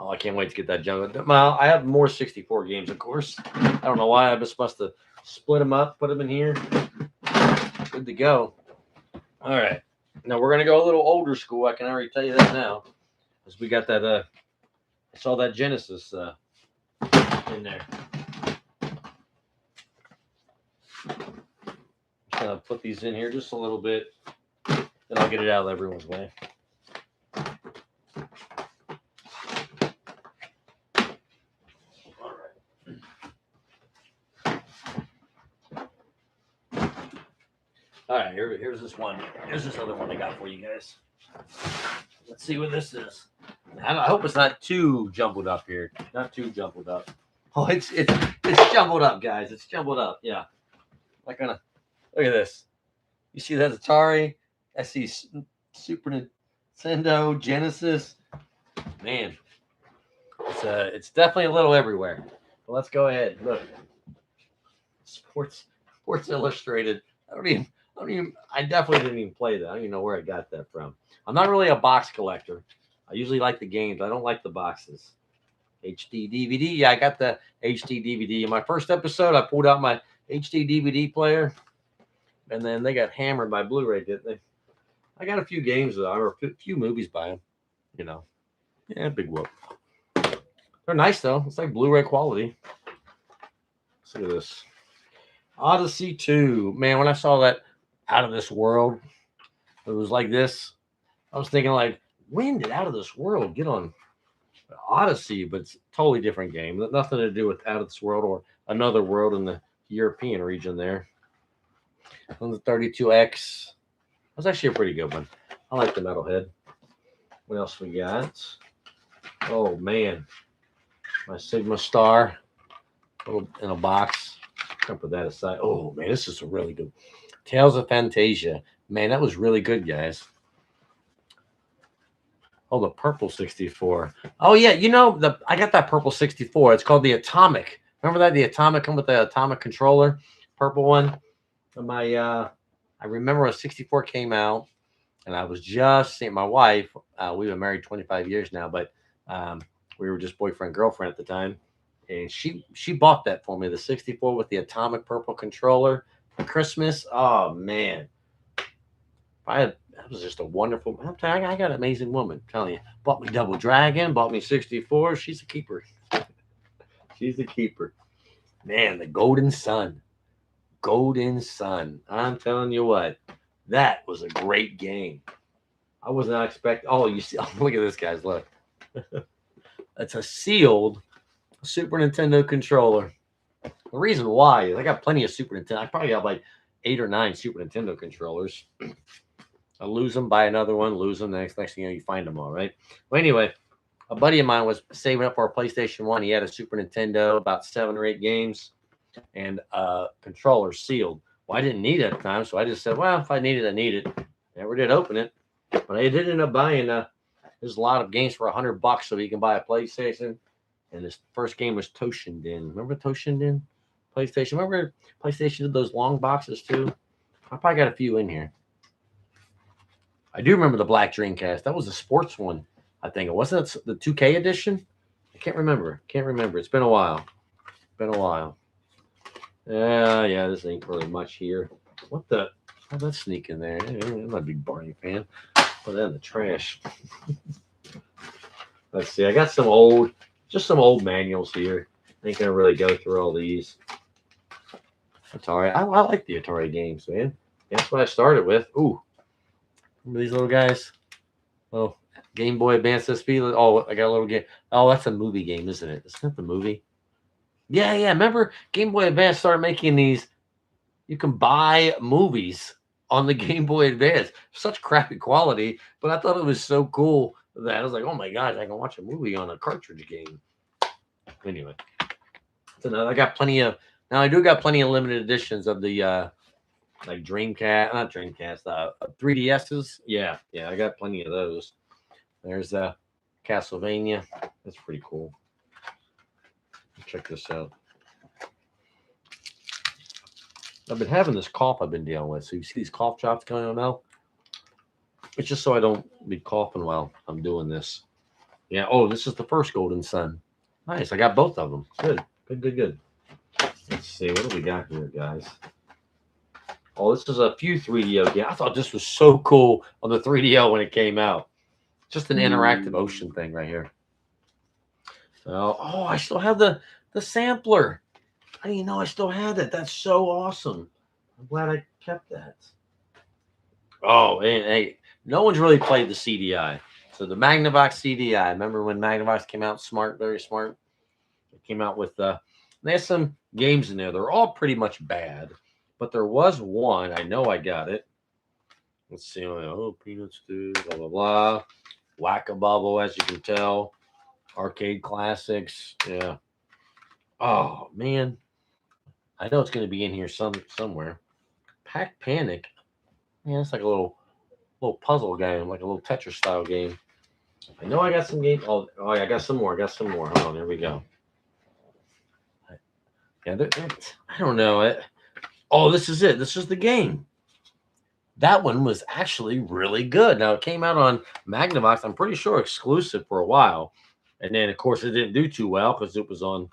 [SPEAKER 1] Oh, I can't wait to get that junk. Well, I have more 64 games, of course. I don't know why. I just must have split them up, put them in here. Good to go. All right. Now we're gonna go a little older school. I can already tell you that now, because we got that. I saw that Genesis in there. Just gonna put these in here just a little bit. Then I'll get it out of everyone's way. All right, here's this one. Here's this other one I got for you guys. Let's see what this is. I hope it's not too jumbled up here. Not too jumbled up. Oh, it's jumbled up, guys. It's jumbled up. Yeah. Not gonna look at this. You see that Atari? I see Super Nintendo, Genesis. Man, it's definitely a little everywhere. But let's go ahead. Look, Sports Illustrated. I definitely didn't even play that. I don't even know where I got that from. I'm not really a box collector. I usually like the games. I don't like the boxes. HD DVD. Yeah, I got the HD DVD. In my first episode, I pulled out my HD DVD player, and then they got hammered by Blu-ray, didn't they? I got a few games, though, or a few movies by them. Yeah, big whoop. They're nice, though. It's like Blu-ray quality. Let's look at this. Odyssey 2. Man, when I saw that Out of This World, it was like this. I was thinking, like, when did Out of This World get on Odyssey, but it's a totally different game. Nothing to do with Out of This World or Another World in the European region there. On the 32X. That's actually a pretty good one. I like the Metalhead. What else we got? Oh man, my Sigma Star, little in a box. I'll put that aside. Oh man, this is a really good. Tales of Fantasia. Man, that was really good, guys. Oh, the purple 64. Oh yeah, I got that purple 64. It's called the Atomic. Remember that the Atomic come with the Atomic controller, purple one. My I remember when 64 came out, and I was just seeing my wife. We've been married 25 years now, but we were just boyfriend girlfriend at the time, and she bought that for me, the 64 with the Atomic purple controller for Christmas. Oh man, that was just a wonderful. I'm telling you, I got an amazing woman. I'm telling you, bought me Double Dragon, bought me 64. She's a keeper. She's a keeper. Man, the Golden Sun. Golden Sun. I'm telling you what, that was a great game. I was not expecting. Oh, you see, look at this, guys. Look, it's a sealed Super Nintendo controller. The reason why is I got plenty of Super Nintendo. I probably got like 8 or 9 Super Nintendo controllers. I lose them, buy another one, lose them. Next thing you know, you find them all, right? Well, anyway, a buddy of mine was saving up for a PlayStation 1. He had a Super Nintendo, about 7 or 8 games, and controller sealed. Well, I didn't need it at the time, so I just said, well, if I need it, I need it. Never did open it. But I did end up buying there's a lot of games for $100 so you can buy a PlayStation. And this first game was Toshinden. Remember Toshinden? PlayStation. Remember PlayStation did those long boxes too? I probably got a few in here. I do remember the Black Dreamcast. That was a sports one, I think. It wasn't the 2K edition. I can't remember. It's been a while. Yeah, this ain't really much here. What the? How'd that sneak in there? I'm not a big Barney fan. Put that in the trash. Let's see. I got some old manuals here. I ain't gonna really go through all these. Atari. I like the Atari games, man. That's what I started with. Ooh, remember these little guys? Oh, Game Boy Advance SP. Oh, I got a little game. Oh, that's a movie game, isn't it? Isn't that the movie? Yeah. Remember Game Boy Advance started making these. You can buy movies on the Game Boy Advance. Such crappy quality, but I thought it was so cool that I was like, oh my gosh, I can watch a movie on a cartridge game. Anyway, so now I got plenty of. Now I do got plenty of limited editions of the like Dreamcast, not Dreamcast, 3DSs. Yeah, I got plenty of those. There's Castlevania. That's pretty cool. Check this out. I've been having this cough I've been dealing with. So you see these cough drops going on now? It's just so I don't be coughing while I'm doing this. Yeah. Oh, this is the first Golden Sun. Nice. I got both of them. Good. Let's see. What do we got here, guys? Oh, this is a few 3DO games. I thought this was so cool on the 3DO when it came out. Just an interactive ocean thing right here. So, I still have the sampler. I didn't know I still had that. That's so awesome. I'm glad I kept that. Oh, and hey, no one's really played the CDI. So the Magnavox CDI. Remember when Magnavox came out? Smart, very smart. It came out with they have some games in there. They're all pretty much bad, but there was one. I know I got it. Let's see. Oh, Peanuts Stew, blah blah blah. Whack-a-bubble, as you can tell. Arcade classics. Yeah. Oh man. I know it's going to be in here somewhere. Pack Panic. Yeah, it's like a little puzzle game, like a little Tetris style game. I know I got some games. Oh, I got some more. Hold on, there we go. Yeah, I don't know. This is it. This is the game. That one was actually really good. Now, it came out on Magnavox, I'm pretty sure exclusive for a while. And then, of course, it didn't do too well because it was on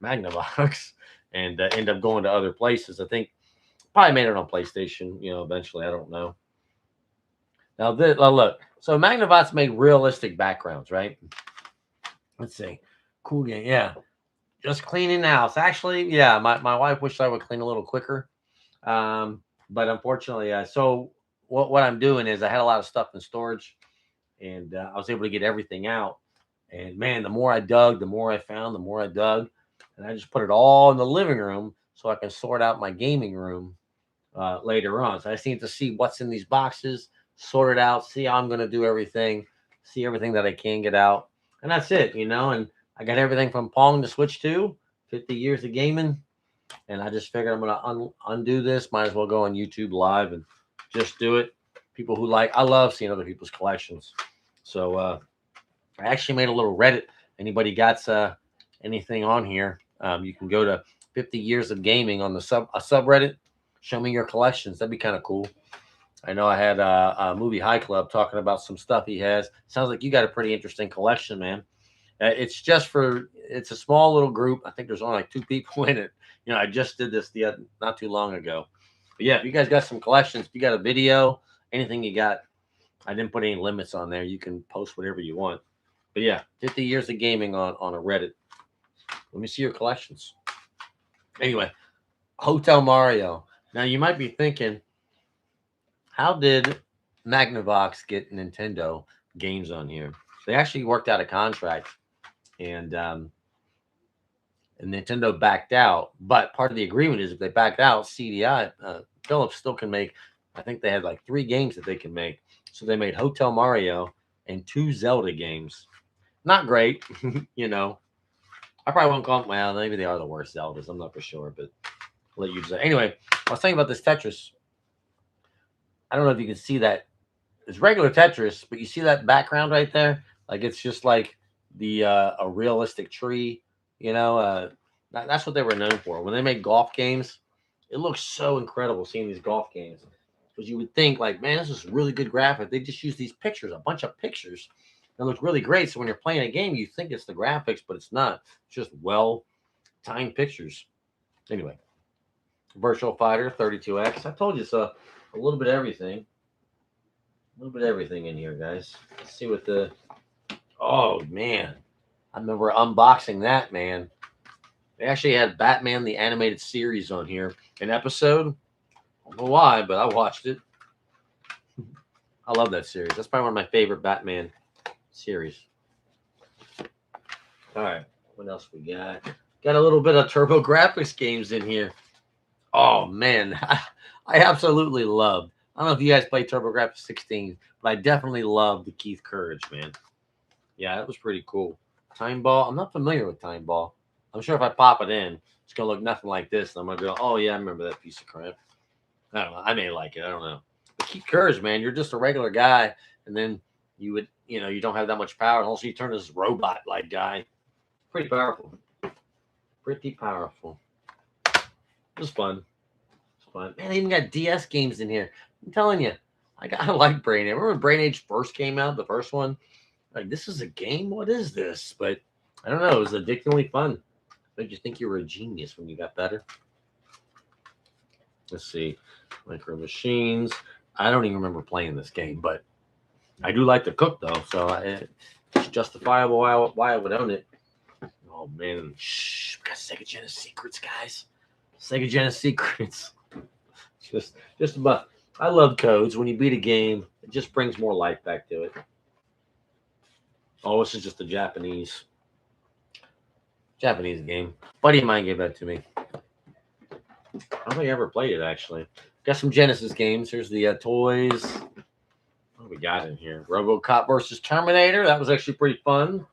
[SPEAKER 1] Magnavox and ended up going to other places. I think probably made it on PlayStation, eventually. I don't know. Now, look. So, Magnavox made realistic backgrounds, right? Let's see. Cool game. Yeah. Just cleaning the house. Actually, yeah, my wife wished I would clean a little quicker. But unfortunately, so what I'm doing is I had a lot of stuff in storage, and I was able to get everything out. And man, the more I dug, the more I found, the more I dug. And I just put it all in the living room so I can sort out my gaming room later on. So I just need to see what's in these boxes, sort it out, see how I'm going to do everything, see everything that I can get out. And that's it, you know. And I got everything from Pong to Switch 2, 50 years of gaming. And I just figured I'm going to undo this. Might as well go on YouTube Live and just do it. People who I love seeing other people's collections. So I actually made a little Reddit. Anybody got anything on here? You can go to 50 years of gaming on the subreddit. Show me your collections. That'd be kind of cool. I know I had a movie High Club talking about some stuff he has. Sounds like you got a pretty interesting collection, man. It's a small little group. I think there's only like 2 people in it. You know, I just did this not too long ago. But yeah, if you guys got some collections, if you got a video, anything you got, I didn't put any limits on there. You can post whatever you want. But yeah, 50 years of gaming on a Reddit. Let me see your collections. Anyway, Hotel Mario. Now you might be thinking, how did Magnavox get Nintendo games on here? They actually worked out a contract, and Nintendo backed out. But part of the agreement is if they backed out, CDI Philips still can make. I think they had like 3 games that they can make. So they made Hotel Mario and 2 Zelda games. Not great, you know. I probably won't call them. Well, maybe they are the worst Zeldas. I'm not for sure, but I'll let you decide. Anyway, I was thinking about this Tetris. I don't know if you can see that. It's regular Tetris, but you see that background right there? Like it's just like the a realistic tree. You know, that's what they were known for. When they made golf games, it looks so incredible seeing these golf games. Because you would think, like, man, this is really good graphic. They just use these pictures, a bunch of pictures. It looks really great. So when you're playing a game, you think it's the graphics, but it's not. It's just well timed pictures. Anyway, Virtual Fighter 32X. I told you so. A little bit of everything. A little bit of everything in here, guys. Let's see what the. Oh, man. I remember unboxing that, man. They actually had Batman the Animated Series on here. An episode. I don't know why, but I watched it. I love that series. That's probably one of my favorite Batman series. All right. What else we got? Got a little bit of Turbo Graphics games in here. Oh, man. I absolutely loved. I don't know if you guys play Turbo Graphics 16, but I definitely loved the Keith Courage, man. Yeah, that was pretty cool. Time Ball. I'm not familiar with Time Ball. I'm sure if I pop it in, it's going to look nothing like this. And I'm going to go, oh, yeah, I remember that piece of crap. I don't know. I may like it. I don't know. But Keith Courage, man, you're just a regular guy. And then you would, you don't have that much power. And also you turn this robot-like guy. Pretty powerful. Pretty powerful. It was fun. Man, they even got DS games in here. I'm telling you, I like Brain Age. Remember when Brain Age first came out, the first one? Like, this is a game? What is this? But I don't know. It was addictingly fun. Made you think you were a genius when you got better. Let's see. Micro Machines. I don't even remember playing this game, but I do like to cook, though. So it's justifiable why I would own it. Oh, man. Shh. We got Sega Genesis Secrets, guys. Sega Genesis Secrets. Just about. I love codes. When you beat a game, it just brings more life back to it. Oh, this is just a Japanese game. Buddy of mine gave that to me. I don't think I ever played it, actually. Got some Genesis games. Here's the toys. What do we got in here? RoboCop versus Terminator. That was actually pretty fun.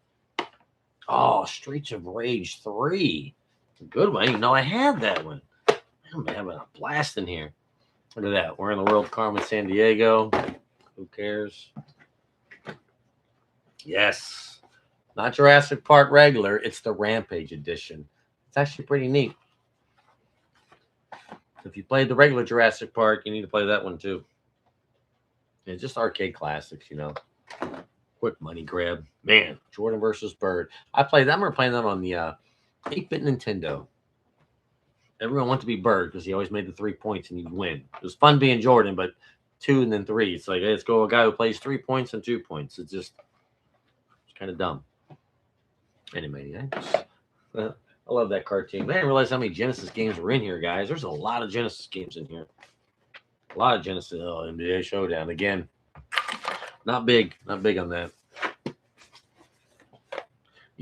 [SPEAKER 1] Oh, Streets of Rage 3. Good one. I didn't even know I had that one. I'm having a blast in here. Look at that. We're in the World Carmen San Diego. Who cares? Yes. Not Jurassic Park regular. It's the Rampage edition. It's actually pretty neat. If you played the regular Jurassic Park, you need to play that one too. It's just arcade classics, Quick money grab. Man, Jordan versus Bird. I remember playing them on the 8-bit Nintendo. Everyone wanted to be Bird because he always made the 3 points and he'd win. It was fun being Jordan, but 2 and then 3. It's like, hey, let's go a guy who plays 3 points and 2 points. It's kind of dumb. Anyway, I love that cartoon. Man, I didn't realize how many Genesis games were in here, guys. There's a lot of Genesis games in here. A lot of Genesis. Oh, NBA Showdown again. Not big on that.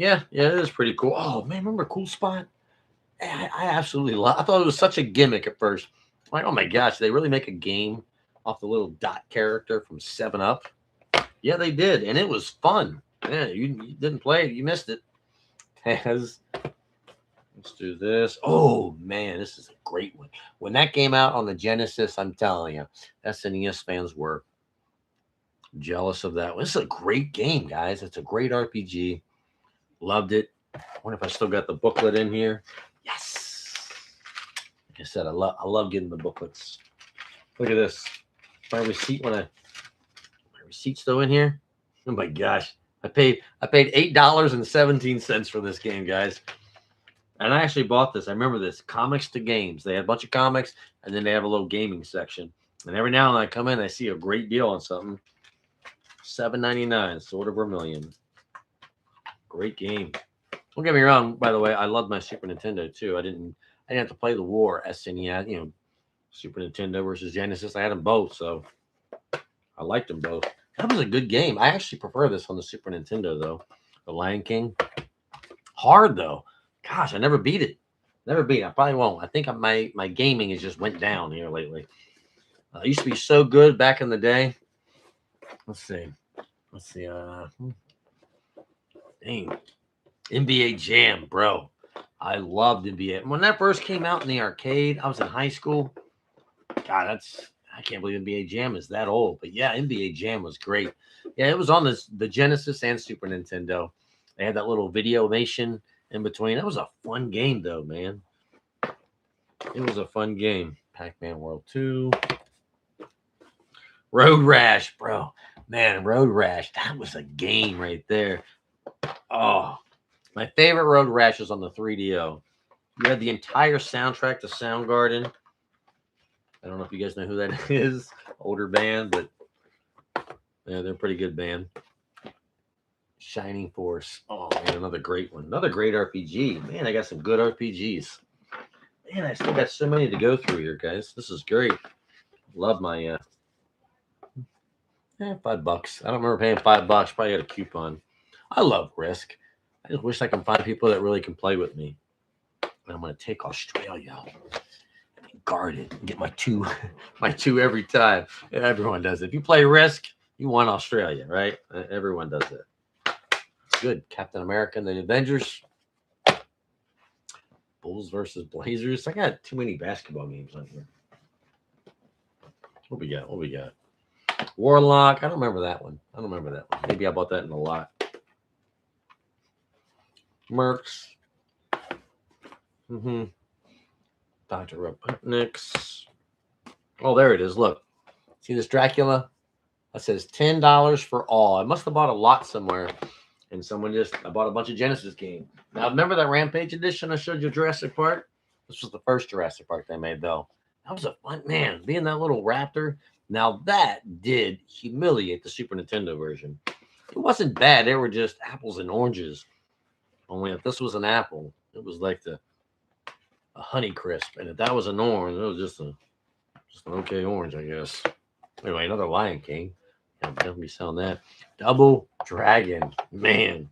[SPEAKER 1] Yeah, it is pretty cool. Oh man, remember Cool Spot? I absolutely love. I thought it was such a gimmick at first. Like, oh my gosh, they really make a game off the little dot character from Seven Up? Yeah, they did, and it was fun. Yeah, you didn't play it, you missed it. Has let's do this. Oh man, this is a great one. When that came out on the Genesis, I'm telling you, SNES fans were jealous of that one. This is a great game, guys. It's a great RPG. Loved it. I wonder if I still got the booklet in here. Yes. Like I said, I love getting the booklets. Look at this. My receipt my receipt's still in here. Oh my gosh. I paid $8.17 for this game, guys. And I actually bought this. I remember this. Comics to Games. They had a bunch of comics, and then they have a little gaming section. And every now and then I come in, I see a great deal on something. $7.99, Sword of Vermilion. Great game. Don't get me wrong, by the way, I love my Super Nintendo too. I didn't have to play the war SNES, Super Nintendo versus Genesis. I had them both, so I liked them both. That was a good game. I actually prefer this on the Super Nintendo though. The Lion King. Hard though. Gosh, I never beat it. Never beat it. I probably won't. I think my gaming has just went down here lately. It used to be so good back in the day. Let's see. Dang. NBA Jam, bro. I loved NBA. When that first came out in the arcade, I was in high school. God, I can't believe NBA Jam is that old. But yeah, NBA Jam was great. Yeah, it was on the Genesis and Super Nintendo. They had that little video nation in between. That was a fun game, though, man. It was a fun game. Pac-Man World 2. Road Rash, bro. Man, Road Rash. That was a game right there. Oh, my favorite Road Rash is on the 3DO. You had the entire soundtrack to Soundgarden. I don't know if you guys know who that is. Older band, but yeah, they're a pretty good band. Shining Force. Oh man, another great one. Another great RPG. Man, I got some good RPGs. Man, I still got so many to go through here, guys. This is great. Love my $5. I don't remember paying $5. Probably had a coupon. I love Risk. I just wish I can find people that really can play with me. And I'm gonna take Australia. Guard it and get my two every time. Everyone does it. If you play Risk, you want Australia, right? Everyone does it. It's good. Captain America and the Avengers. Bulls versus Blazers. I got too many basketball games on here. What we got? Warlock. I don't remember that one. Maybe I bought that in a lot. Mercs. Dr. Robotnik's. Oh, there it is. Look. See this Dracula? That says $10 for all. I must have bought a lot somewhere. And I bought a bunch of Genesis games. Now, remember that Rampage edition I showed you Jurassic Park? This was the first Jurassic Park they made, though. That was a fun, man. Being that little raptor. Now, that did humiliate the Super Nintendo version. It wasn't bad. They were just apples and oranges. Only if this was an apple, it was like a Honey Crisp. And if that was an orange, it was just an okay orange, I guess. Anyway, another Lion King. I'm definitely selling that. Double Dragon. Man.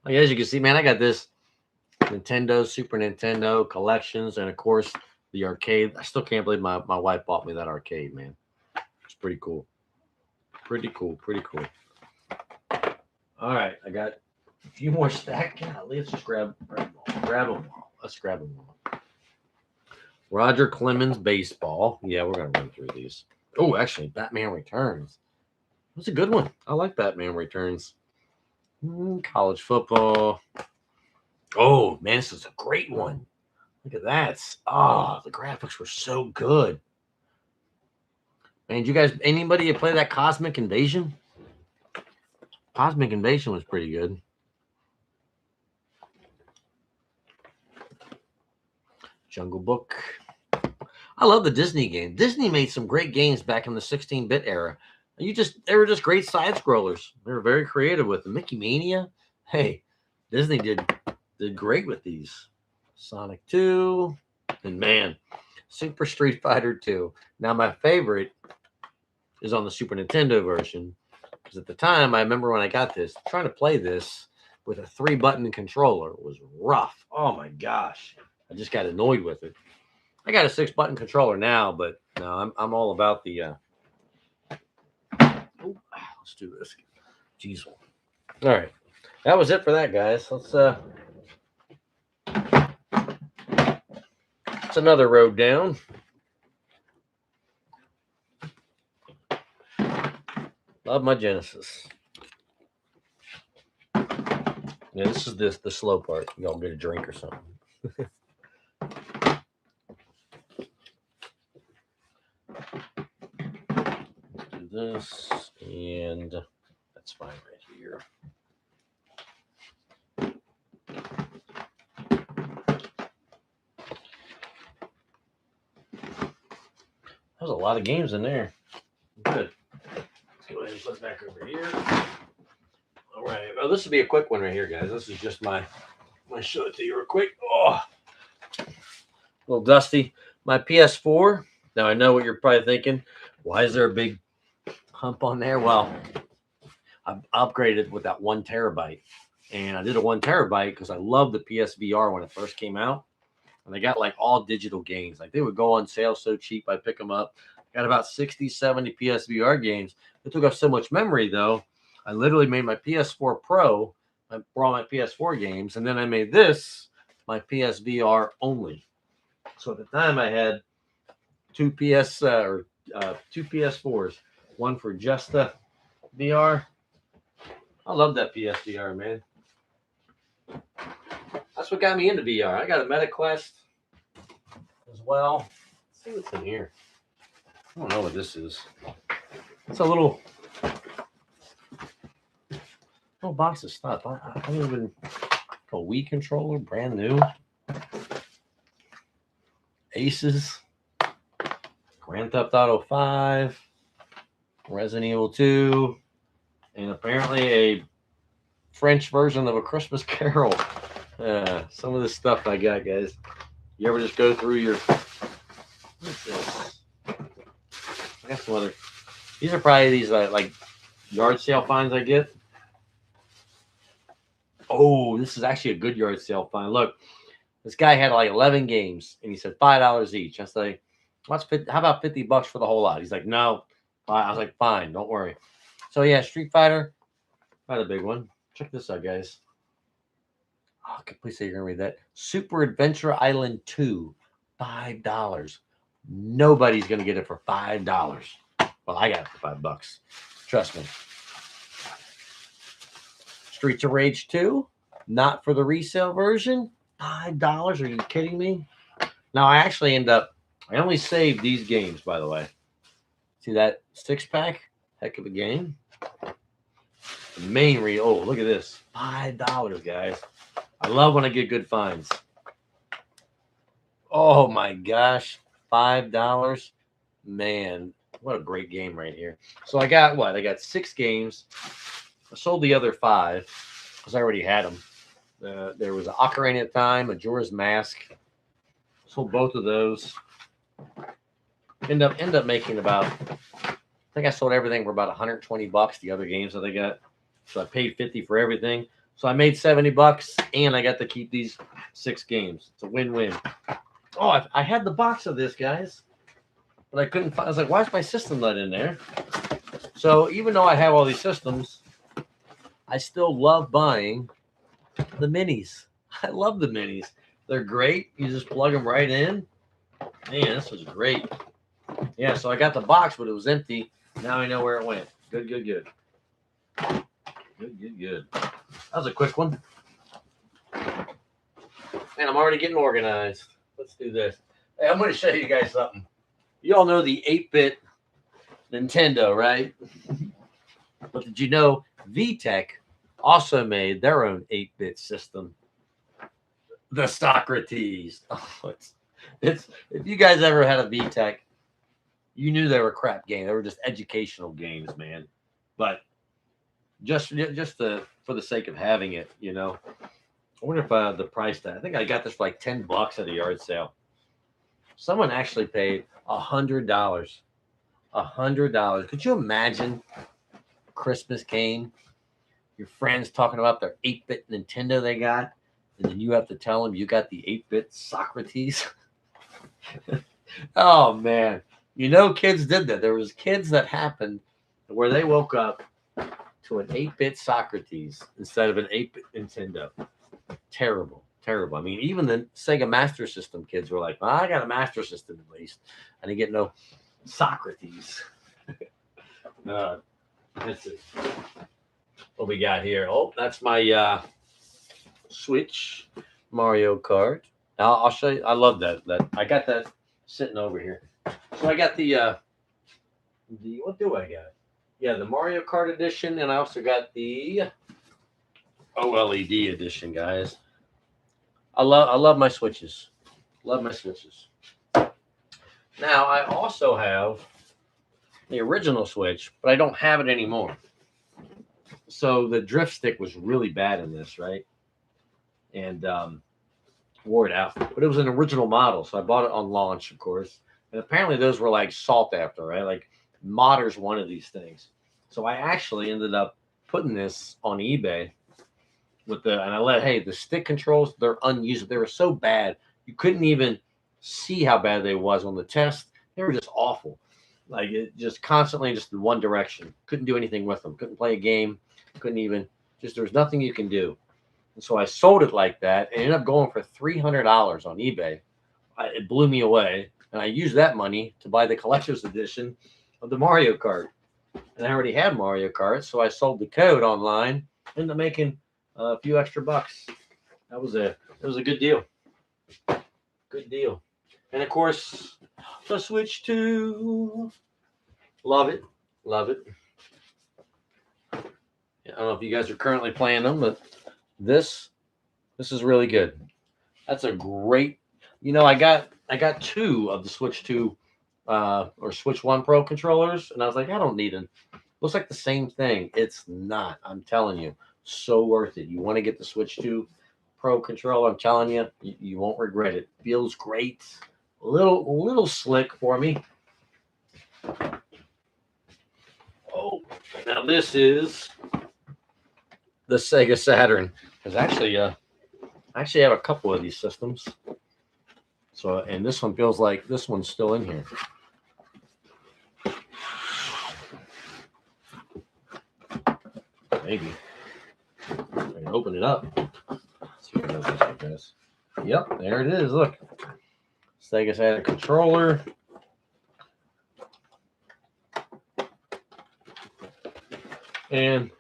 [SPEAKER 1] Like, as you can see, man, I got this Nintendo, Super Nintendo collections, and of course the arcade. I still can't believe my wife bought me that arcade, man. It's pretty cool. Pretty cool. All right, I got a few more stacks. Let's just grab them all. Let's grab them all. Roger Clemens baseball. Yeah, we're gonna run through these. Oh, actually, Batman Returns. That's a good one. I like Batman Returns. College football. Oh, man, this is a great one. Look at that. Oh, the graphics were so good. Man, anybody play that Cosmic Invasion? Cosmic Invasion was pretty good. Jungle Book. I love the Disney game. Disney made some great games back in the 16-bit era. They were just great side scrollers. They were very creative with them. Mickey Mania. Hey, Disney did great with these. Sonic 2. And man, Super Street Fighter 2. Now my favorite is on the Super Nintendo version. Because at the time, I remember when I got this, trying to play this, with a 3-button controller was rough. Oh my gosh. I just got annoyed with it. I got a 6-button controller now, but no, I'm all about the let's do this. Jeez. All right. That was it for that, guys. It's another road down. Love my Genesis. Yeah, this is the slow part. Y'all get a drink or something. Let's do this, and that's fine right here. There's a lot of games in there. Good. Let's go ahead and put it back over here. All right. Well, this will be a quick one right here, guys. This is just my show it to you real quick. Oh, a little dusty. My PS4. Now I know what you're probably thinking. Why is there a big hump on there? Well, I upgraded with that 1 terabyte, and I did a 1 terabyte because I loved the PSVR when it first came out, and I got like all digital games. Like they would go on sale so cheap, I pick them up. Got about 60, 70 PSVR games. It took up so much memory though. I literally made my PS4 Pro for all my PS4 games, and then I made this my PSVR only. So at the time, I had two PS4s, one for just the VR. I love that PSVR, man. That's what got me into VR. I got a MetaQuest as well. Let's see what's in here. I don't know what this is. It's a little box of stuff. I don't even. A Wii controller, brand new. Aces. Grand Theft Auto 5. Resident Evil 2. And apparently a French version of A Christmas Carol. Some of this stuff I got, guys. You ever just go through your... What's this? I got some other... These are probably these like yard sale finds I get. Oh, this is actually a good yard sale find. Look, this guy had like 11 games, and he said $5 each. I was like, how about $50 for the whole lot? He's like, no. I was like, fine, don't worry. So yeah, Street Fighter, not a big one. Check this out, guys. Oh, please say you're gonna read that. Super Adventure Island 2, $5. Nobody's gonna get it for $5. Well, I got it for $5. Trust me. Streets of Rage 2, not for the resale version, $5. Are you kidding me? Now I actually I only saved these games, by the way. See that 6-pack? Heck of a game. The main oh, look at this. $5, guys. I love when I get good finds. Oh my gosh. $5. Man, what a great game right here. So I got what? I got 6 games. I sold the other 5 because I already had them. There was an Ocarina of Time, Majora's Mask. Sold both of those. End up making about, I think I sold everything for about $120, the other games that I got. So I paid $50 for everything. So I made $70 and I got to keep these 6 games. It's a win-win. Oh, I had the box of this, guys, but I couldn't find. I was like, why is my system not in there? So even though I have all these systems, I still love buying the minis. I love the minis. They're great. You just plug them right in. Man, this was great. Yeah, so I got the box, but it was empty. Now I know where it went. Good. Good. That was a quick one. And I'm already getting organized. Let's do this. Hey, I'm going to show you guys something. You all know the 8-bit Nintendo, right? But did you know VTech also made their own 8-bit system? The Socrates. Oh, it's if you guys ever had a VTech, you knew they were crap games. They were just educational games, man. But just for the sake of having it, you know. I wonder if the price tag. I think I got this for like $10 at a yard sale. Someone actually paid $100. $100. Could you imagine? Christmas came your friends talking about their 8-bit Nintendo they got, and then you have to tell them you got the 8-bit Socrates. Oh man, kids did that. There was kids that happened where they woke up to an 8-bit Socrates instead of an 8-bit Nintendo. Terrible, terrible. I mean, even the Sega Master System kids were like, well, I got a Master System at least. I didn't get no Socrates. That's it. What we got here? Oh, that's my Switch Mario Kart. Now I'll show you. I love that. I got that sitting over here. So I got the what do I got? Yeah, the Mario Kart edition, and I also got the OLED edition, guys. I love my Switches. Love my Switches. Now I also have the original Switch, but I don't have it anymore. So the drift stick was really bad in this, right? And wore it out. But it was an original model, so I bought it on launch, of course. And apparently those were like sought after, right? Like modders wanted these things. So I actually ended up putting this on eBay and the stick controls, they're unusable. They were so bad, you couldn't even see how bad they was on the test. They were just awful. Like it just constantly just in one direction. Couldn't do anything with them. Couldn't play a game. Couldn't even, there was nothing you can do. And so I sold it like that and ended up going for $300 on eBay. It blew me away. And I used that money to buy the collector's edition of the Mario Kart. And I already had Mario Kart, so I sold the code online, ended up making a few extra bucks. It was a good deal. Good deal. And of course, the Switch 2. Love it. Love it. I don't know if you guys are currently playing them, but this is really good. That's a great. I got 2 of the Switch 2 or Switch 1 Pro controllers, and I was like, I don't need them. Looks like the same thing. It's not. I'm telling you, so worth it. You want to get the Switch 2 Pro controller? I'm telling you, you won't regret it. Feels great. A little slick for me. Oh, now this is the Sega Saturn. Because actually, I have a couple of these systems. So, and this one feels like this one's still in here. Maybe. I can open it up. Let's see what it looks like this. Yep, there it is. Look. Sega Saturn controller. And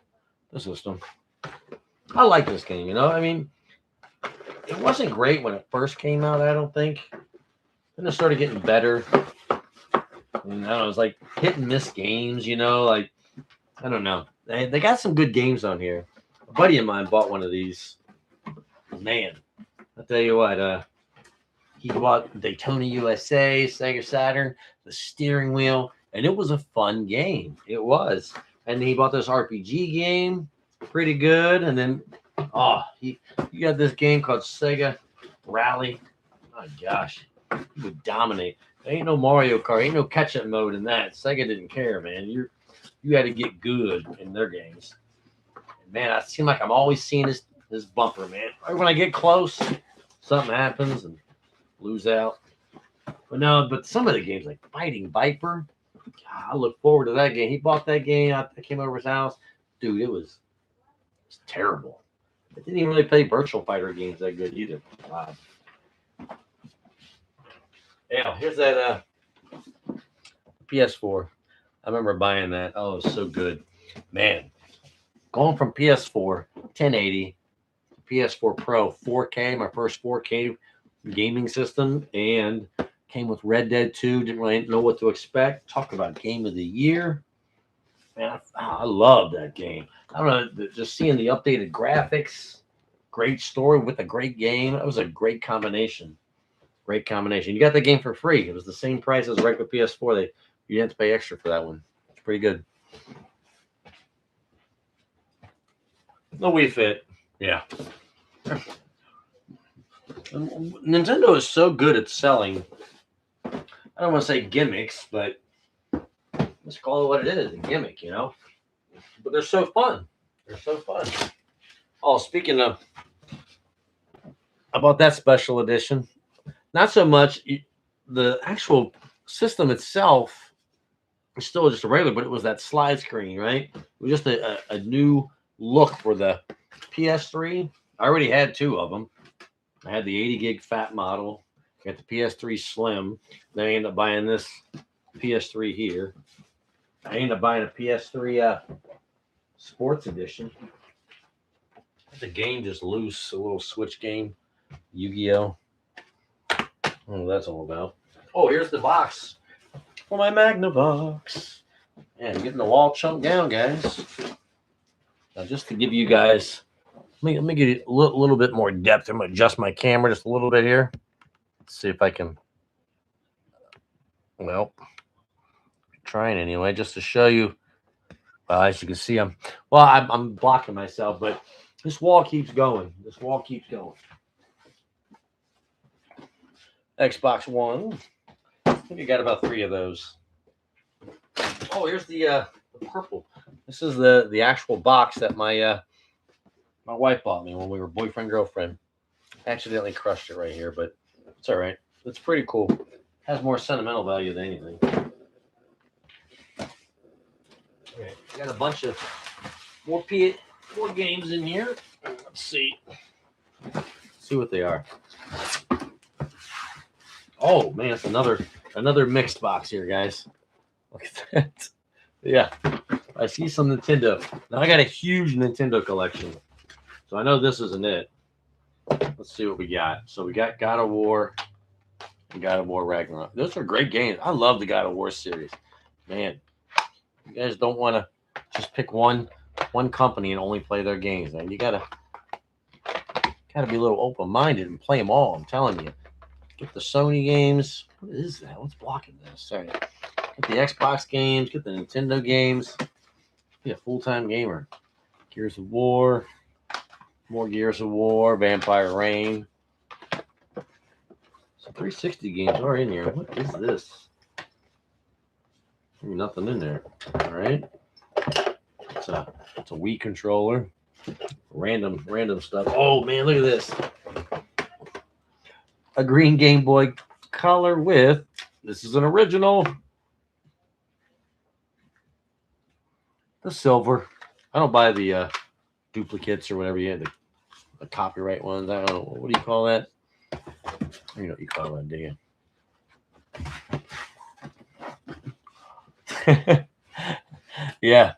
[SPEAKER 1] the system. I like this game, I mean, it wasn't great when it first came out, I don't think. Then it started getting better. And I don't know, it was like hit and miss games, like, I don't know. They got some good games on here. A buddy of mine bought one of these. Man, I'll tell you what, he bought Daytona USA, Sega Saturn, the steering wheel, and it was a fun game. It was. And he bought this RPG game, pretty good. And then, he got this game called Sega Rally. My gosh, he would dominate. There ain't no Mario Kart, ain't no catch-up mode in that. Sega didn't care, man. You had to get good in their games. And man, I seem like I'm always seeing this bumper, man. Right when I get close, something happens and lose out. But some of the games like Fighting Viper, God, I look forward to that game. He bought that game. I came over his house. Dude, it was terrible. I didn't even really play Virtual Fighter games that good either. Wow. Yeah, here's that PS4. I remember buying that. Oh, it was so good. Man, going from PS4 1080 to PS4 Pro 4K, my first 4K gaming system, and came with Red Dead 2. Didn't really know what to expect. Talk about game of the year. Man, I love that game. I don't know, just seeing the updated graphics, great story with a great game. That was a great combination. Great combination. You got the game for free. It was the same price as regular PS4. You didn't have to pay extra for that one. It's pretty good. The Wii Fit. Yeah. Nintendo is so good at selling, I don't want to say gimmicks, but let's call it what it is, a gimmick, But they're so fun. They're so fun. Oh, speaking of about that special edition, not so much the actual system itself is still just a regular, but it was that slide screen, right? It was just a new look for the PS3. I already had two of them. I had the 80 gig fat model, got the PS3 Slim. Then I ended up buying this PS3 here. I ended up buying a PS3 Sports Edition. The game just loose, a little Switch game, Yu-Gi-Oh. I don't know what that's all about. Oh, here's the box for my Magnavox. And getting the wall chunked down, guys. Now, just to give you guys, let me get a little bit more depth. I'm going to adjust my camera just a little bit here. Let's see if I can. Well, trying anyway, just to show you. Well, as you can see, I'm blocking myself, but this wall keeps going. This wall keeps going. Xbox One. I think I got about 3 of those. Oh, here's the purple. This is the actual box that my wife bought me when we were boyfriend girlfriend. I accidentally crushed it right here, but it's all right. It's pretty cool. Has more sentimental value than anything. Okay, got a bunch of more games in here. Let's see what they are. Oh man, it's another mixed box here, guys. Look at that. Yeah, I see some Nintendo. Now I got a huge Nintendo collection, so I know this isn't it. Let's see what we got. So we got God of War and God of War Ragnarok. Those are great games. I love the God of War series. Man, you guys don't want to just pick one company and only play their games. Man, you gotta be a little open-minded and play them all. I'm telling you. Get the Sony games. What is that? What's blocking this? Sorry. Get the Xbox games. Get the Nintendo games. Be a full-time gamer. Gears of War. More Gears of War. Vampire Reign. So 360 games are in here. What is this? There's nothing in there. All right. It's a Wii controller. Random stuff. Oh man, look at this. A green Game Boy Color with, this is an original, the silver. I don't buy the duplicates or whatever you had, the copyright ones. I don't know. What do you call that? You know what you call that, do you? Yeah.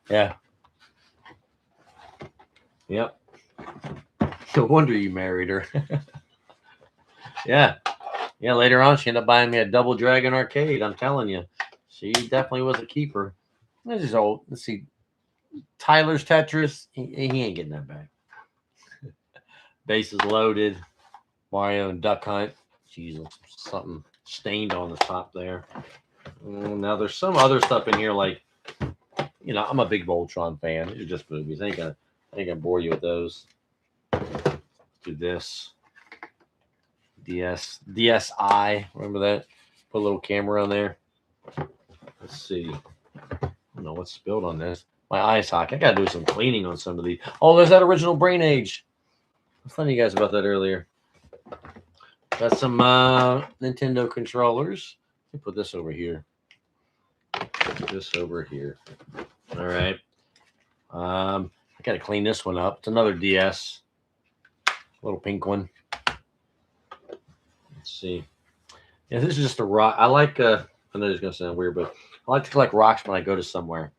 [SPEAKER 1] Yep. No wonder you married her. Yeah. Later on, she ended up buying me a Double Dragon arcade. I'm telling you, she definitely was a keeper. This is old. Let's see. Tyler's Tetris. He ain't getting that back. Bases Loaded. Mario and Duck Hunt. Jesus, something stained on the top there. Now there's some other stuff in here, like, I'm a big Voltron fan. These are just movies. I ain't gonna bore you with those. Let's do this. DSi. Remember that? Put a little camera on there. Let's see. I don't know what's spilled on this. My eye socket. I gotta do some cleaning on some of these. Oh, there's that original Brain Age. I was telling you guys about that earlier. Got some Nintendo controllers. Let me put this over here. Put this over here. All right. I gotta clean this one up. It's another DS. Little pink one. Let's see. Yeah, this is just a rock. I like. I know it's gonna sound weird, but I like to collect rocks when I go to somewhere.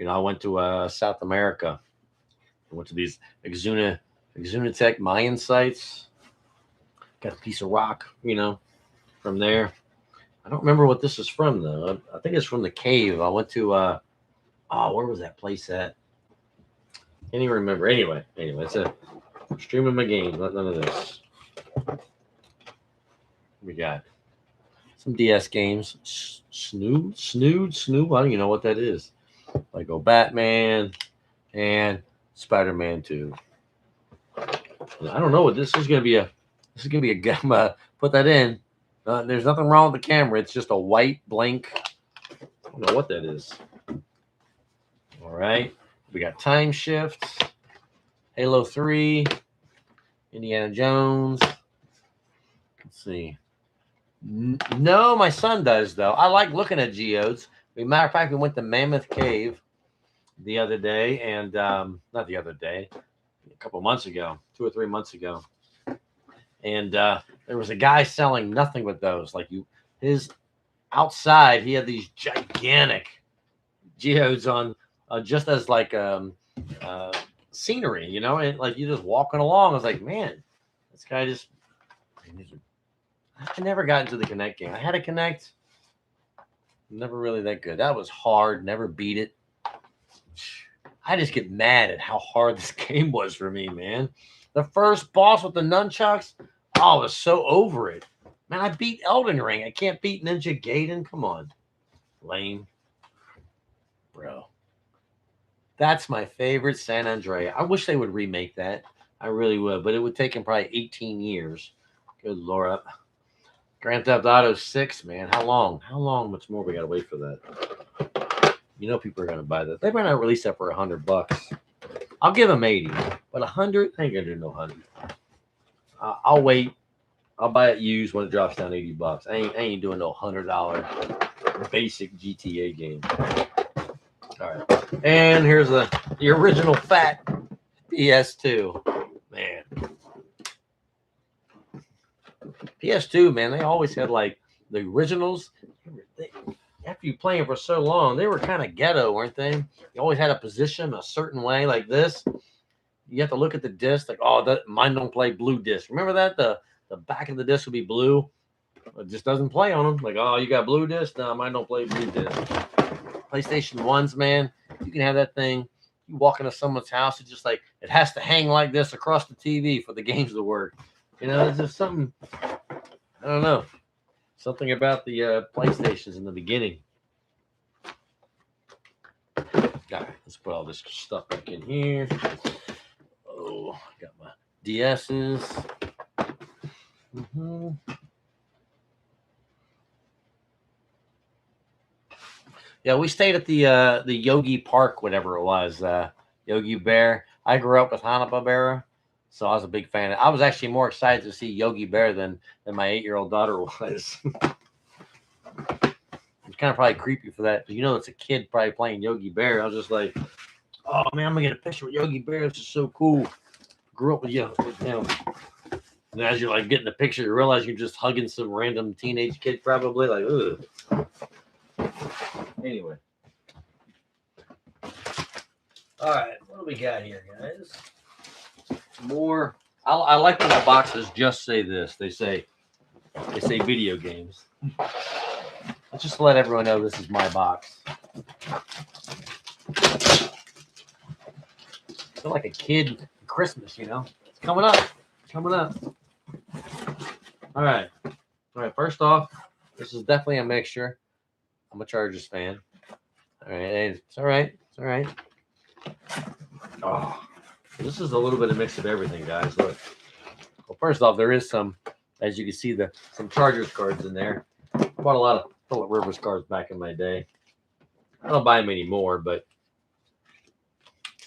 [SPEAKER 1] I went to South America. I went to these Exunatec Mayan sites. Got a piece of rock, from there. I don't remember what this is from though. I think it's from the cave. I went to where was that place at? Can't even remember. Anyway, it's a streaming my game. None of this. We got some DS games. Snood. I don't even know what that is. Lego Batman and Spider-Man 2. I don't know what this is going to be. This is going to be a put that in. There's nothing wrong with the camera. It's just a white blank. I don't know what that is. All right. We got Time Shift, Halo 3, Indiana Jones. Let's see. No, my son does, though. I like looking at geodes. As a matter of fact, we went to Mammoth Cave the other day, and not the other day, a couple months ago, 2 or 3 months ago. And there was a guy selling nothing but those. Like his outside, he had these gigantic geodes on just as like scenery, you know, and like you're just walking along. I was like, man, this guy just. I never got into the Connect game. I had a Connect, never really that good. That was hard. Never beat it. I just get mad at how hard this game was for me, man. The first boss with the nunchucks, I was so over it. Man, I beat Elden Ring. I can't beat Ninja Gaiden. Come on. Lame. Bro. That's my favorite San Andreas. I wish they would remake that. I really would, but it would take them probably 18 years. Good Lord. Grand Theft Auto 6, man. How long? How long much more we got to wait for that? You know people are going to buy that. They might not release that for $100. I'll give them 80, but 100, I ain't going to do no 100. I'll wait. I'll buy it used when it drops down $80. I ain't doing no $100 basic GTA game. All right. And here's the original fat PS2. Man. PS2, man, they always had like the originals. After you play them for so long, they were kind of ghetto, weren't they? You always had a position a certain way, like this. You have to look at the disc, like, oh, mine don't play blue disc. Remember that? The back of the disc would be blue. It just doesn't play on them. Like, oh, you got blue disc? No, mine don't play blue disc. PlayStation 1s, man, you can have that thing. You walk into someone's house, it's just like, it has to hang like this across the TV for the games to work. You know, it's just something, I don't know. Something about the PlayStations in the beginning. All right, let's put all this stuff back in here. Oh, got my DS's. Yeah, we stayed at the Yogi Park, whatever it was, Yogi Bear. I grew up with Hanna-Barbera, so I was a big fan. I was actually more excited to see Yogi Bear than my 8-year-old daughter was. It's kind of probably creepy for that. You know, it's a kid probably playing Yogi Bear. I was just like, oh man, I'm gonna get a picture with Yogi Bear. This is so cool. Grew up with him. And as you're like getting the picture, you realize you're just hugging some random teenage kid, probably like, ugh. Anyway. All right, what do we got here, guys? More. I like when the boxes just say this. They say video games. Let's just let everyone know this is my box. I feel like a kid at Christmas, you know. It's coming up. It's coming up. All right. First off, this is definitely a mixture. I'm a Chargers fan. All right. It's all right. It's all right. Oh, this is a little bit of mix of everything, guys. Look. Well, first off, there is some, as you can see, some Chargers cards in there. I bought a lot of Phillip Rivers cards back in my day. I don't buy them anymore, but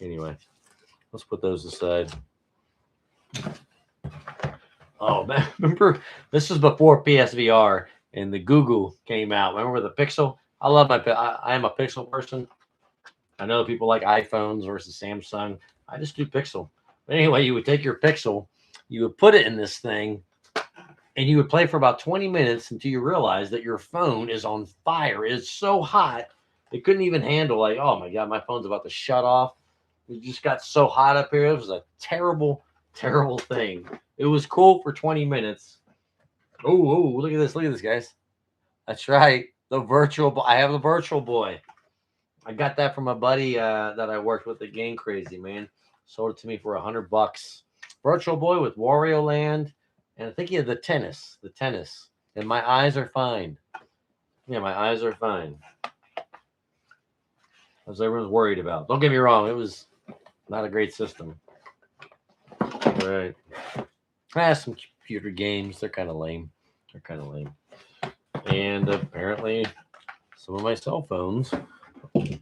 [SPEAKER 1] anyway, let's put those aside. Oh man, remember this is before PSVR and the Google came out. Remember the Pixel? I love I am a Pixel person. I know people like iPhones versus Samsung. I just do Pixel. But anyway, you would take your Pixel, you would put it in this thing, and you would play for about 20 minutes until you realize that your phone is on fire. It's so hot, it couldn't even handle, like, oh my God, my phone's about to shut off. It just got so hot up here. It was a terrible, terrible thing. It was cool for 20 minutes. Oh, look at this, guys. That's right. I have the Virtual Boy. I got that from a buddy that I worked with at Game Crazy, man. Sold it to me for $100. Virtual Boy with Wario Land, and I think he had the tennis. And my eyes are fine. Yeah, my eyes are fine. As everyone's worried about. Don't get me wrong, it was not a great system. All right. Some computer games. They're kind of lame. And apparently some of my cell phones. If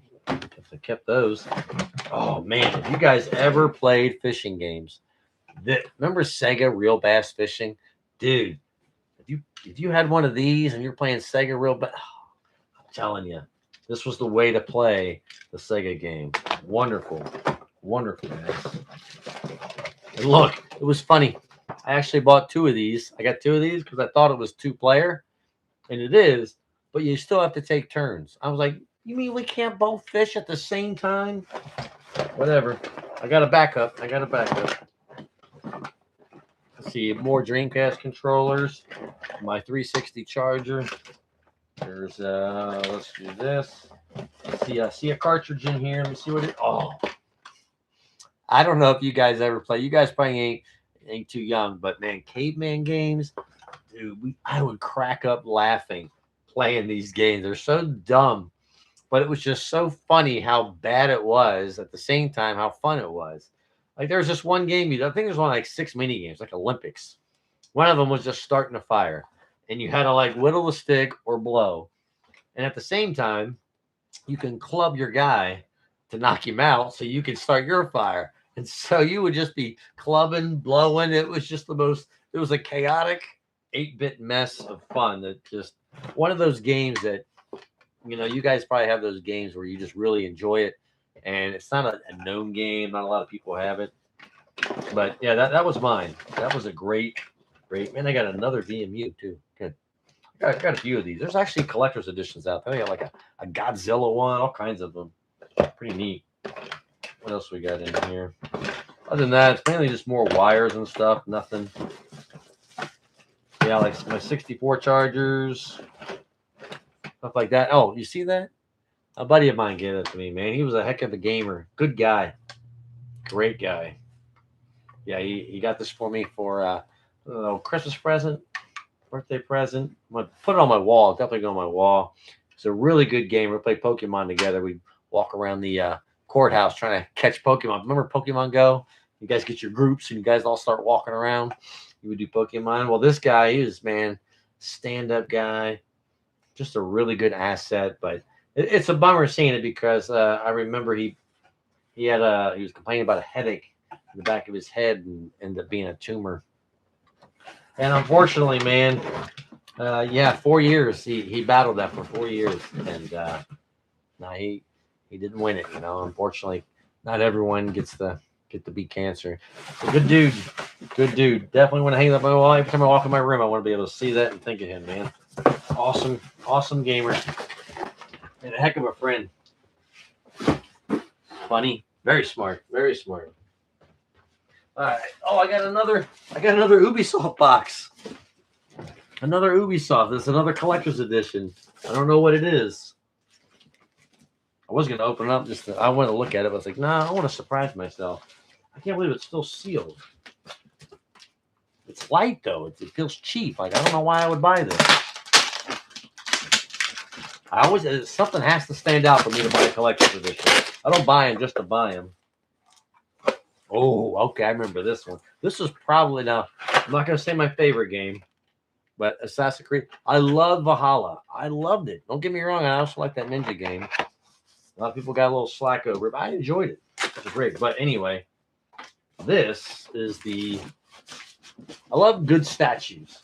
[SPEAKER 1] the kept those. Oh man, have you guys ever played fishing games? Remember Sega Real Bass Fishing? Dude, if you had one of these and you're playing Sega Real Bass, I'm telling you, this was the way to play the Sega game. Wonderful. Wonderful, guys. And look, it was funny. I actually bought two of these. I got two of these because I thought it was two-player, and it is, but you still have to take turns. I was like, you mean we can't both fish at the same time? Whatever. I got a backup. Let's see, more Dreamcast controllers. My 360 charger. There's let's do this. See a cartridge in here. Let me see what it. Oh, I don't know if you guys ever play. You guys probably ain't too young, but man, caveman games, dude. I would crack up laughing playing these games. They're so dumb, but it was just so funny how bad it was at the same time how fun it was. Like there was just one game. I think there's one like 6 mini games, like Olympics. One of them was just starting a fire, and you had to like whittle the stick or blow, and at the same time, you can club your guy to knock him out, so you can start your fire. And so you would just be clubbing, blowing. It was just it was a chaotic 8-bit mess of fun. That just one of those games that, you guys probably have those games where you just really enjoy it. And it's not a known game. Not a lot of people have it. But yeah, that was mine. That was a great. Man, I got another VMU too. Good. Got a few of these. There's actually collector's editions out there. I got like a Godzilla one, all kinds of them. Pretty neat. What else we got in here? Other than that, it's mainly just more wires and stuff. Nothing. Yeah, like my 64 chargers, stuff like that. Oh, you see that? A buddy of mine gave it to me, man. He was a heck of a gamer. Good guy. Great guy. Yeah, he got this for me for Christmas present, birthday present. I'm going to put it on my wall. Definitely go on my wall. It's a really good game. We play Pokemon together. We walk around the courthouse trying to catch Pokemon. Remember Pokemon Go? You guys get your groups and you guys all start walking around. You would do Pokemon. Well, this guy, he was, man, stand-up guy. Just a really good asset. But it's a bummer seeing it because I remember he was complaining about a headache in the back of his head and ended up being a tumor. And unfortunately, man, 4 years. He battled that for 4 years. And no, he didn't win it, Unfortunately, not everyone gets to beat cancer. But good dude. Definitely want to hang up my wall. Every time I walk in my room, I want to be able to see that and think of him, man. Awesome gamer. And a heck of a friend. Funny. Very smart. All right. Oh, I got another Ubisoft box. Another Ubisoft. This is another collector's edition. I don't know what it is. I was going to open it up I want to look at it, but I was like, nah, I want to surprise myself. I can't believe it's still sealed. It's light, though. It feels cheap. Like, I don't know why I would buy this. Something has to stand out for me to buy a collector's edition. I don't buy them just to buy them. Oh, okay. I remember this one. This was probably, now, I'm not going to say my favorite game, but Assassin's Creed. I love Valhalla. I loved it. Don't get me wrong. I also like that ninja game. A lot of people got a little slack over it, but I enjoyed it. It was great. But anyway, this is I love good statues.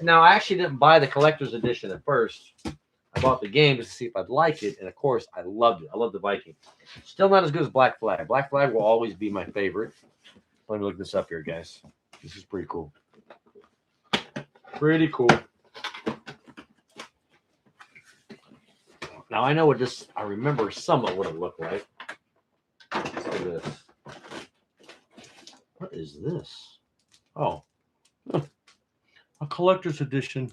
[SPEAKER 1] Now, I actually didn't buy the collector's edition at first. I bought the game just to see if I'd like it. And, of course, I loved it. I love the Viking. Still not as good as Black Flag. Black Flag will always be my favorite. Let me look this up here, guys. This is pretty cool. Pretty cool. Now, I know I remember some of what it looked like. Let's do this. What is this? Oh. A collector's edition.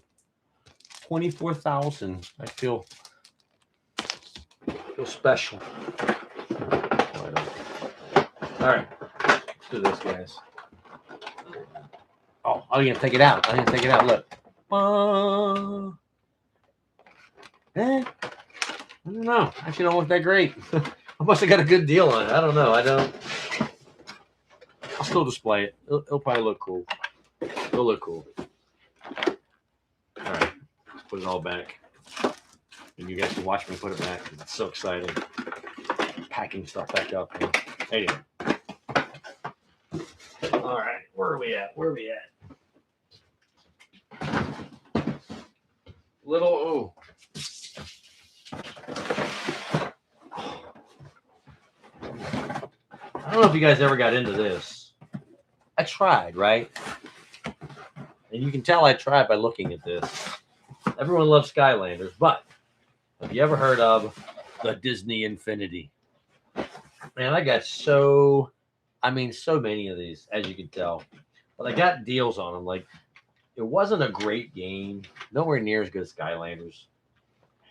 [SPEAKER 1] 24,000. I feel special. All right. Let's do this, guys. Oh, I didn't take it out. Look. I don't know. Actually, don't look that great. I must have got a good deal on it. I don't know. I'll still display it. It'll probably look cool. It'll look cool. All right. Let's put it all back. And you guys can watch me put it back. It's so exciting. packing stuff back up. Anyway. All right, where are we at? Little, I don't know if you guys ever got into this. I tried, right? And you can tell I tried by looking at this. Everyone loves Skylanders, but have you ever heard of the Disney Infinity? Man, I got so many of these, as you can tell. But I got deals on them. Like, it wasn't a great game. Nowhere near as good as Skylanders.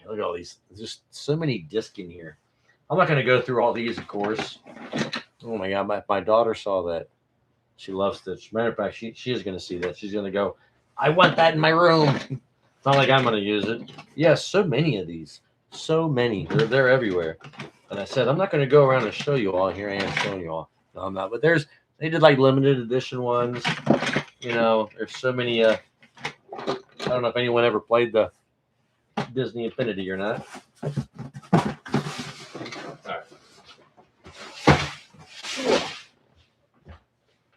[SPEAKER 1] Look at all these. There's just so many discs in here. I'm not going to go through all these, of course. Oh, my God. My daughter saw that. She loves this. Matter of fact, she is going to see that. She's going to go, I want that in my room. It's not like I'm going to use it. Yes, so many of these. So many. They're everywhere. And I said, I'm not going to go around and show you all. Here I am showing you all. No, I'm not. But they did like limited edition ones. You know, there's so many. I don't know if anyone ever played the Disney Infinity or not. All right.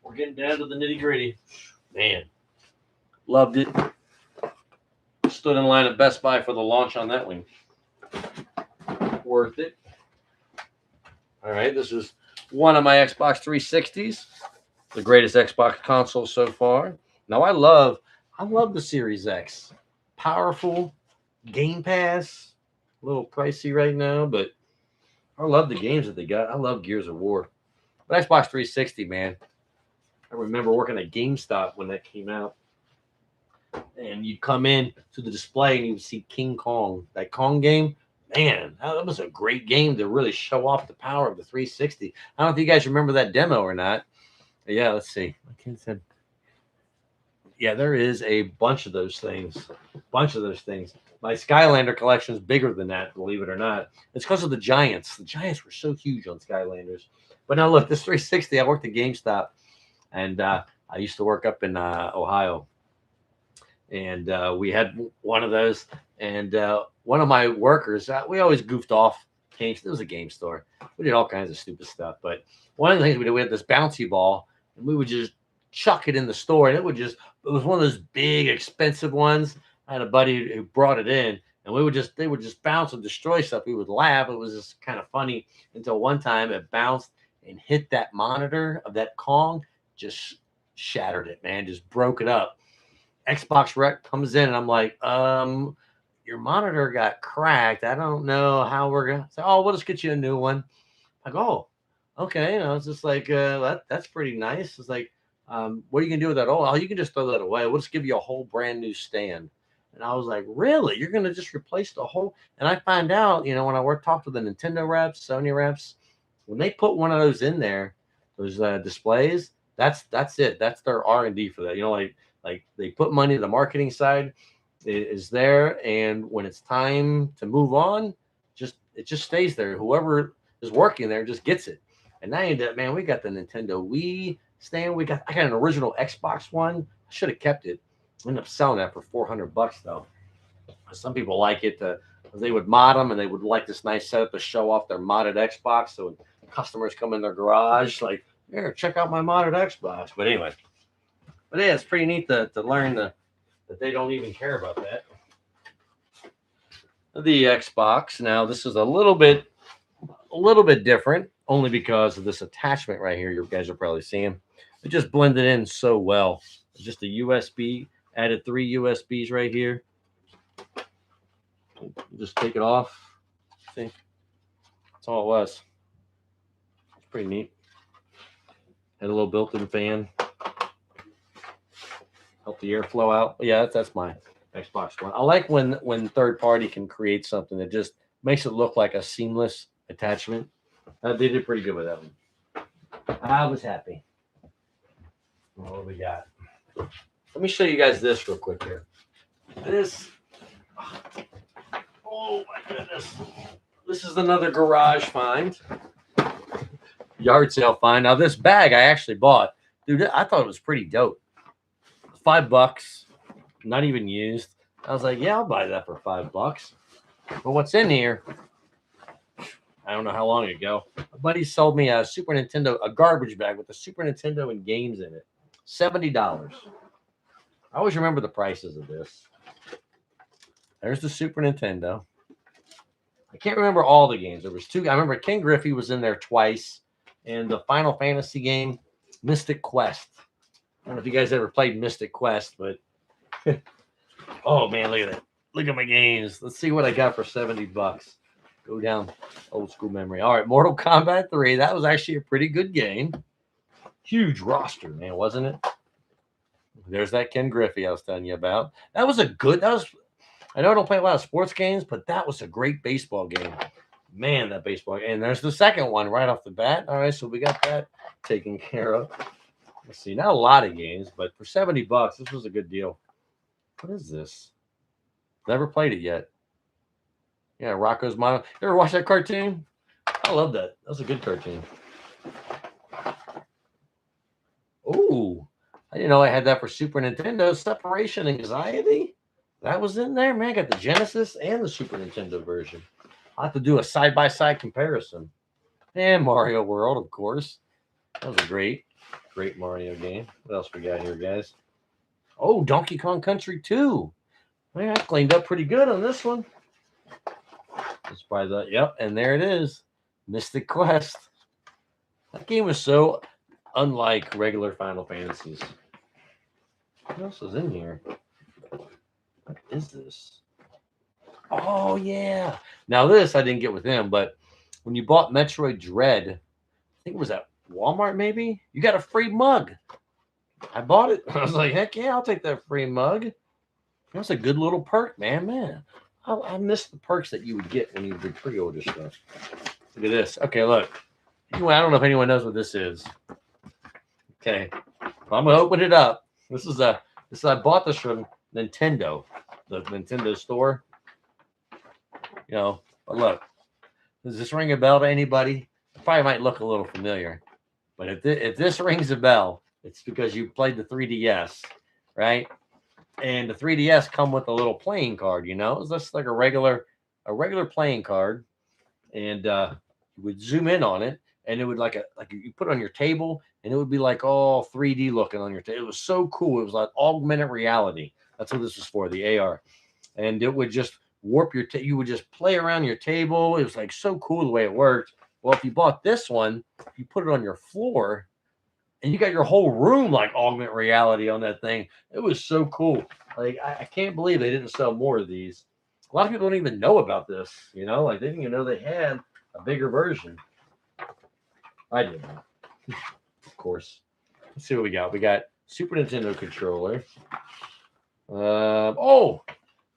[SPEAKER 1] We're getting down to the nitty gritty. Man, loved it. Stood in line at Best Buy for the launch on that one. Worth it. All right, this is one of my Xbox 360s, the greatest Xbox console so far. Now I love the Series X. Powerful, Game Pass, a little pricey right now, but I love the games that they got. I love Gears of War. But Xbox 360, man. I remember working at GameStop when that came out. And you'd come in to the display and you'd see King Kong. That Kong game, man, that was a great game to really show off the power of the 360. I don't know if you guys remember that demo or not. But yeah, let's see. My kid said, yeah, there is a bunch of those things. My Skylander collection is bigger than that, believe it or not. It's because of the Giants. The Giants were so huge on Skylanders. But now look, this 360, I worked at GameStop, and I used to work up in Ohio. And we had one of those. And one of my workers, we always goofed off. It was a game store. We did all kinds of stupid stuff. But one of the things we did, we had this bouncy ball, and we would just chuck it in the store. And it was one of those big, expensive ones. I had a buddy who brought it in, and they would just bounce and destroy stuff. We would laugh. It was just kind of funny until one time it bounced and hit that monitor of that Kong, just shattered it, man, just broke it up. Xbox Rec comes in, and I'm like, your monitor got cracked. I don't know how we're going to say, we'll just get you a new one. I go, okay. It's just like, that's pretty nice. It's like, what are you going to do with that? Oh, you can just throw that away. We'll just give you a whole brand new stand. And I was like, really? You're going to just replace the whole? And I find out, when I talked to the Nintendo reps, Sony reps, when they put one of those in there, those displays, that's it. That's their R&D for that. Like they put money, the marketing side is there, and when it's time to move on, it just stays there. Whoever is working there just gets it. And now man, we got the Nintendo Wii stand. I got an original Xbox one. I should have kept it. I ended up selling that for $400 though. Some people like it. They would mod them, and they would like this nice setup to show off their modded Xbox. So when customers come in their garage, like, here, check out my modded Xbox. But anyway. But yeah, it's pretty neat to learn that they don't even care about that. The Xbox. Now, this is a little bit different, only because of this attachment right here. You guys are probably seeing. It just blended in so well. It's just a USB. Added 3 USBs right here. Just take it off. See? That's all it was. It's pretty neat. Had a little built-in fan. Help the airflow out. Yeah, that's my Xbox One. I like when third party can create something that just makes it look like a seamless attachment. They did pretty good with that one. I was happy. What do we got? Let me show you guys this real quick here. This. Oh my goodness. This is another garage find. Yard sale find. Now this bag I actually bought. Dude, I thought it was pretty dope. $5, not even used. I was like, yeah, I'll buy that for $5. But what's in here? I don't know how long ago. A buddy sold me a Super Nintendo, a garbage bag with the Super Nintendo and games in it. $70. I always remember the prices of this. There's the Super Nintendo. I can't remember all the games. There was two. I remember King Griffey was in there twice, and the Final Fantasy game, Mystic Quest. I don't know if you guys ever played Mystic Quest, but oh man, look at that! Look at my games. Let's see what I got for $70. Go down old school memory. All right, Mortal Kombat 3. That was actually a pretty good game. Huge roster, man, wasn't it? There's that Ken Griffey I was telling you about. That was a good. That was. I know I don't play a lot of sports games, but that was a great baseball game. Man, that baseball. And there's the second one right off the bat. All right, so we got that taken care of. Let's see. Not a lot of games, but for $70, this was a good deal. What is this? Never played it yet. Yeah, Rocco's Modern. You ever watch that cartoon? I love that. That was a good cartoon. Ooh, I didn't know I had that for Super Nintendo. Separation Anxiety. That was in there, man. Got the Genesis and the Super Nintendo version. I'll have to do a side-by-side comparison. And Mario World, of course. That was a great Mario game. What else we got here, guys? Oh, Donkey Kong Country 2. Man, I cleaned up pretty good on this one. That's probably the, yep, and there it is. Mystic Quest. That game was so unlike regular Final Fantasies. What else is in here? What is this? Oh, yeah. Now, this I didn't get with him, but when you bought Metroid Dread, I think it was at Walmart maybe, you got a free mug. I bought it. I was like, heck yeah, I'll take that free mug. That's a good little perk, man. I miss the perks that you would get when you would pre-order stuff. Look at this. Okay, look. Anyway, I don't know if anyone knows what this is. Okay. Well, I'm going to open it up. I bought this from Nintendo, the Nintendo store. You know, but look, does this ring a bell to anybody? It probably might look a little familiar, but if this rings a bell, it's because you played the 3DS, right? And the 3DS come with a little playing card. You know, it's just like a regular playing card, and you would zoom in on it, and it would like you put it on your table, and it would be like all 3D looking on your table. It was so cool. It was like augmented reality. That's what this was for, the AR, and it would just warp your. You would just play around your table. It was like so cool the way it worked. Well, if you bought this one, you put it on your floor, and you got your whole room like augmented reality on that thing. It was so cool. Like I can't believe they didn't sell more of these. A lot of people don't even know about this. You know, like they didn't even know they had a bigger version. I didn't know. Of course. Let's see what we got. We got Super Nintendo controller. Oh,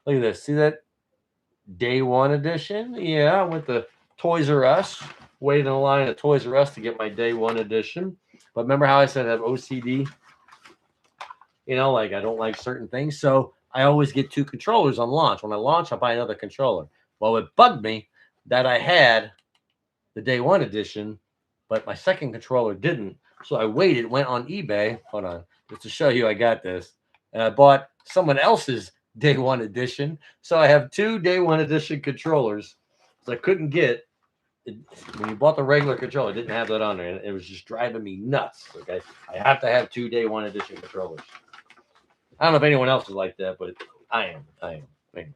[SPEAKER 1] look at this. See that? Day One edition. Yeah, I went to Toys R Us. Waited in a line at Toys R Us to get my Day One edition. But remember how I said I have OCD? You know, like I don't like certain things. So I always get two controllers on launch. When I launch, I buy another controller. Well, it bugged me that I had the Day One edition, but my second controller didn't. So I waited, went on eBay. Hold on, just to show you I got this. And I bought someone else's Day One edition. So I have two Day One edition controllers. So I couldn't get it. When you bought the regular controller, it didn't have that on there. And it was just driving me nuts. Okay. I have to have two Day One edition controllers. I don't know if anyone else is like that, but I am. Anyway.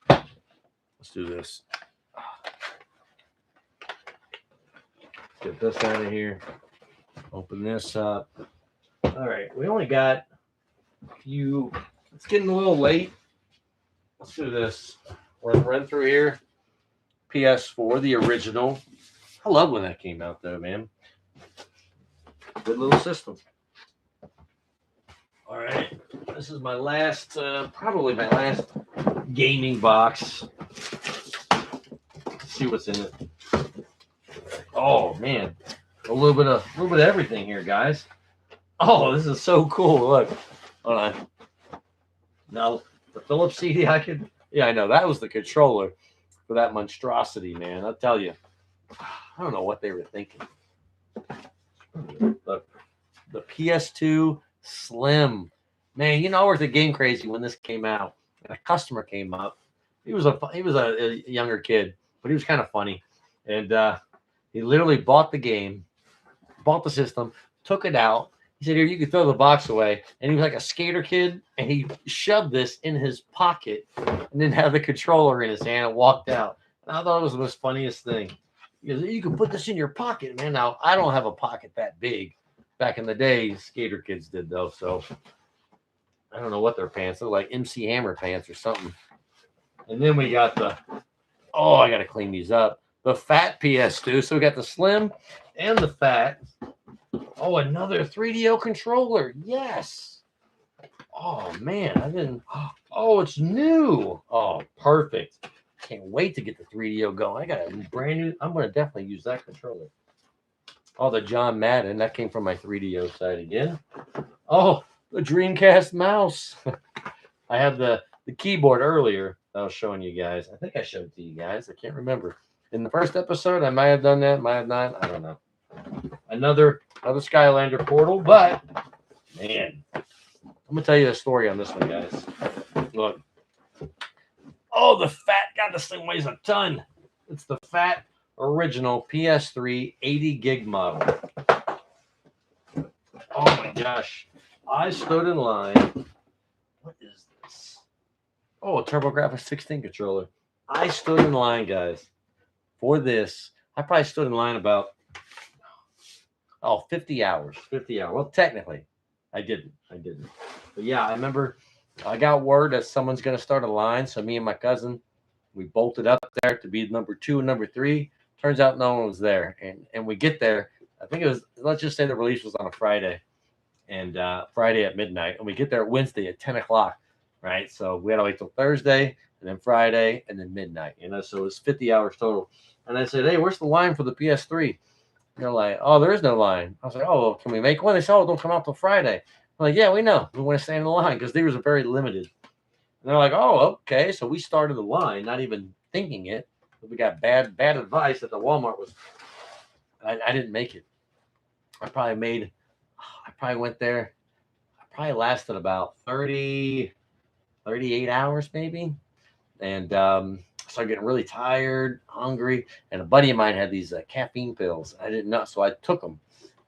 [SPEAKER 1] Let's do this. Get this out of here. Open this up. All right. We only got a few. It's getting a little late. Let's do this. We're going to run through here. PS4, the original. I love when that came out, though, man. Good little system. All right. This is my last, probably my last gaming box. Let's see what's in it. Oh man, a little bit of everything here, guys. Oh, this is so cool. Look, hold on. Now the Philips CD, I know that was the controller for that monstrosity, man. I'll tell you, I don't know what they were thinking. Look, the PS2 Slim, man. You know, I worked at Game Crazy when this came out, and a customer came up. He was a younger kid, but he was kind of funny. And he literally bought the game, bought the system, took it out. He said, "Here, you can throw the box away." And he was like a skater kid, and he shoved this in his pocket and then had the controller in his hand and walked out. And I thought it was the most funniest thing. Because you can put this in your pocket, man. Now, I don't have a pocket that big. Back in the day, skater kids did, though. So I don't know what their pants look like, MC Hammer pants or something. And then we got the, oh, I got to clean these up. The fat PS2. So we got the slim and the fat. Oh, another 3DO controller. Yes. Oh, man. I didn't. Oh, it's new. Oh, perfect. Can't wait to get the 3DO going. I got a brand new. I'm going to definitely use that controller. Oh, the John Madden. That came from my 3DO side again. Oh, the Dreamcast mouse. I had the keyboard earlier that I was showing you guys. I think I showed it to you guys. I can't remember. In the first episode, I might have done that, might have not. I don't know. Another Skylander portal, but man, I'm gonna tell you a story on this one, guys. Look. Oh, the fat. God, this thing weighs a ton. It's the fat original PS3 80 gig model. Oh my gosh. I stood in line. What is this? Oh, a TurboGrafx 16 controller. I stood in line, guys, for this. I probably stood in line about 50 hours. 50 hours. Well, technically, I didn't. But yeah, I remember I got word that someone's going to start a line. So me and my cousin, we bolted up there to be number 2 and number 3. Turns out no one was there. And we get there. I think it was, let's just say the release was on a Friday. And Friday at midnight. And we get there Wednesday at 10 o'clock. Right? So we had to wait till Thursday, and then Friday, and then midnight. So it was 50 hours total. And I said, "Hey, where's the line for the PS3? And they're like, "Oh, there is no line." I was like, "Oh, well, can we make one?" They said, "Oh, don't come out till Friday." I'm like, "Yeah, we know. We want to stay in the line," because these are very limited. And they're like, "Oh, okay." So we started the line, not even thinking it. But we got bad advice that the Walmart was. I didn't make it. I probably went there. I probably lasted about 38 hours maybe. And started getting really tired, hungry. And a buddy of mine had these caffeine pills. I didn't know, so I took them.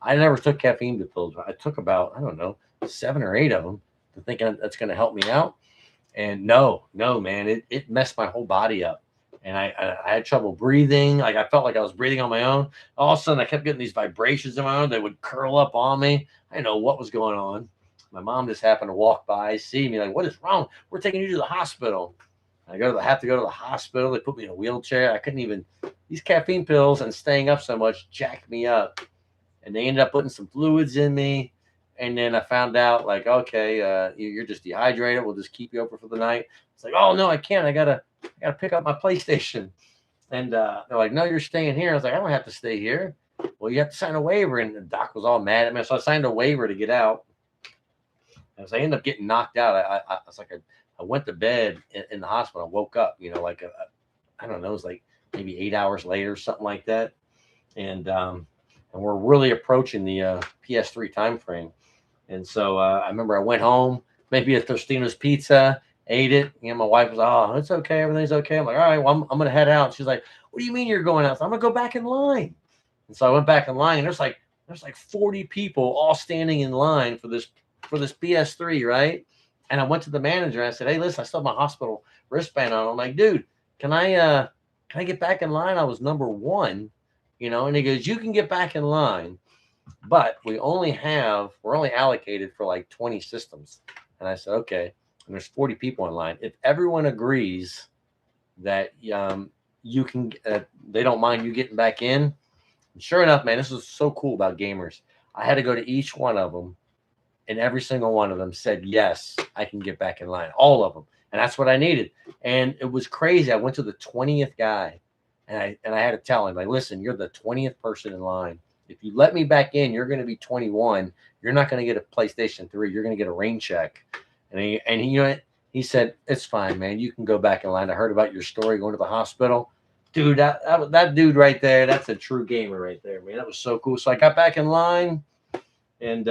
[SPEAKER 1] I never took caffeine pills. I took about, I don't know, 7 or 8 of them, thinking that's going to help me out. And no, man, it messed my whole body up. And I had trouble breathing. Like I felt like I was breathing on my own. All of a sudden, I kept getting these vibrations in my own. They would curl up on me. I didn't know what was going on. My mom just happened to walk by, see me, like, "What is wrong? We're taking you to the hospital." I have to go to the hospital. They put me in a wheelchair. I couldn't even. These caffeine pills and staying up so much jacked me up. And they ended up putting some fluids in me. And then I found out, like, okay, you're just dehydrated. We'll just keep you over for the night. It's like, "Oh no, I can't. I gotta pick up my PlayStation." And they're like, "No, you're staying here." I was like, "I don't have to stay here." "Well, you have to sign a waiver." And the doc was all mad at me, so I signed a waiver to get out. As I ended up getting knocked out, I was like, I went to bed in the hospital. I woke up, like I don't know, it was like maybe 8 hours later, something like that. And we're really approaching the PS3 time frame. And so I remember I went home, maybe a Tostino's pizza, ate it. My wife was, "Oh, it's okay, everything's okay." I'm like, "All right, well, I'm gonna head out." She's like, "What do you mean you're going out?" So I'm gonna go back in line. And so I went back in line, and there's like 40 people all standing in line for this PS3, right? And I went to the manager and I said, "Hey, listen, I still have my hospital wristband on." I'm like, "Dude, can I get back in line? I was number 1, And he goes, "You can get back in line, but we're only allocated for like 20 systems." And I said, "Okay." And there's 40 people in line. If everyone agrees that you can, they don't mind you getting back in. And sure enough, man, this was so cool about gamers. I had to go to each one of them. And every single one of them said, "Yes, I can get back in line." All of them. And that's what I needed. And it was crazy. I went to the 20th guy and I had to tell him, like, "Listen, you're the 20th person in line. If you let me back in, you're going to be 21. You're not going to get a PlayStation 3. You're going to get a rain check." And he said, "It's fine, man. You can go back in line. I heard about your story going to the hospital." Dude, that dude right there, that's a true gamer right there, man. That was so cool. So I got back in line and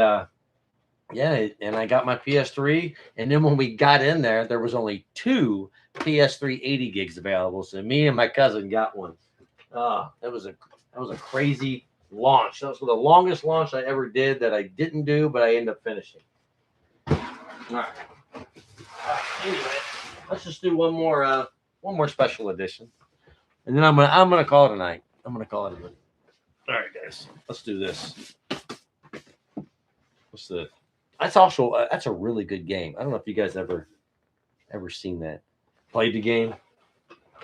[SPEAKER 1] yeah, and I got my PS3. And then when we got in there, there was only 2 PS3 80 gigs available. So me and my cousin got one. That was a crazy launch. That was the longest launch I ever did that I didn't do, but I ended up finishing. All right. Anyway, let's just do one more special edition, and then I'm gonna call it a night. I'm gonna call it a night. All right, guys, let's do this. What's the? That's also that's a really good game. I don't know if you guys ever seen that. Played the game.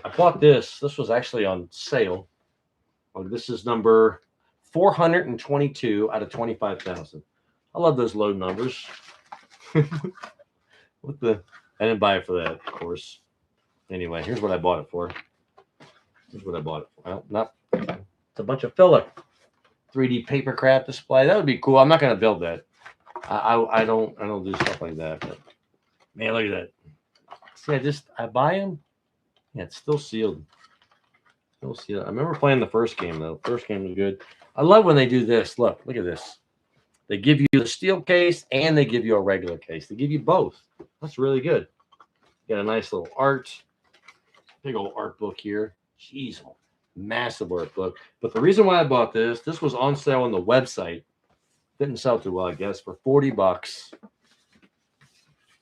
[SPEAKER 1] I bought this. This was actually on sale. Oh, this is number 422 out of 25,000. I love those low numbers. What the? I didn't buy it for that, of course. Anyway, here's what I bought it for. Here's what I bought it for. Well, not. It's a bunch of filler. 3D paper craft display. That would be cool. I'm not gonna build that. I don't do stuff like that. But man, look at that. See, I buy them. Yeah, it's still sealed. Still sealed. I remember playing the first game though. First game was good. I love when they do this. Look at this. They give you the steel case and they give you a regular case. They give you both. That's really good. Got a nice little art. Big old art book here. Jeez, massive art book. But the reason why I bought this was on sale on the website. Didn't sell too well, I guess, for $40.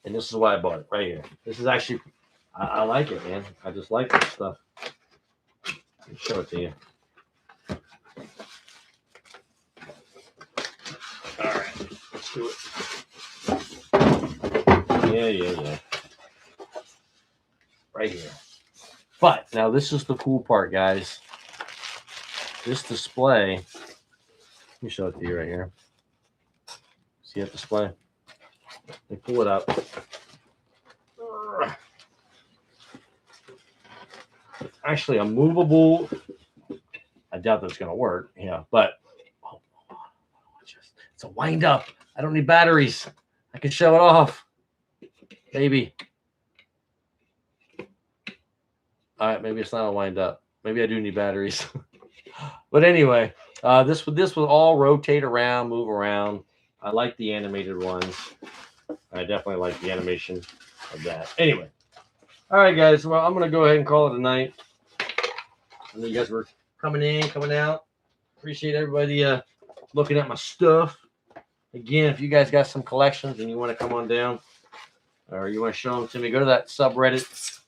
[SPEAKER 1] And this is why I bought it right here. This is actually, I like it, man. I just like this stuff. Let me show it to you. All right, let's do it. Yeah. Right here. But now this is the cool part, guys. This display, let me show it to you right here. See that display? They pull it up. It's actually a movable. I doubt that's going to work. Yeah, but it's a wind up. I don't need batteries. I can show it off, baby. All right, maybe it's not a wind up. Maybe I do need batteries. But anyway, this will all rotate around, move around. I like the animated ones. I definitely like the animation of that. Anyway, all right, guys. Well, I'm gonna go ahead and call it a night. I know you guys were coming in, coming out. Appreciate everybody looking at my stuff. Again, if you guys got some collections and you want to come on down, or you want to show them to me, go to that subreddit.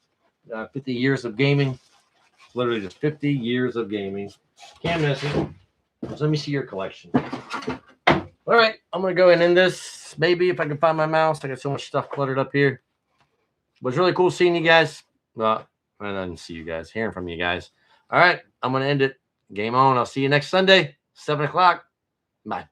[SPEAKER 1] 50 years of gaming. Literally just 50 years of gaming. Can't miss it. So let me see your collection. All right, I'm going to go and end this. Maybe if I can find my mouse. I got so much stuff cluttered up here. But it's really cool seeing you guys. Well, I didn't see you guys. Hearing from you guys. All right, I'm going to end it. Game on. I'll see you next Sunday, 7 o'clock. Bye.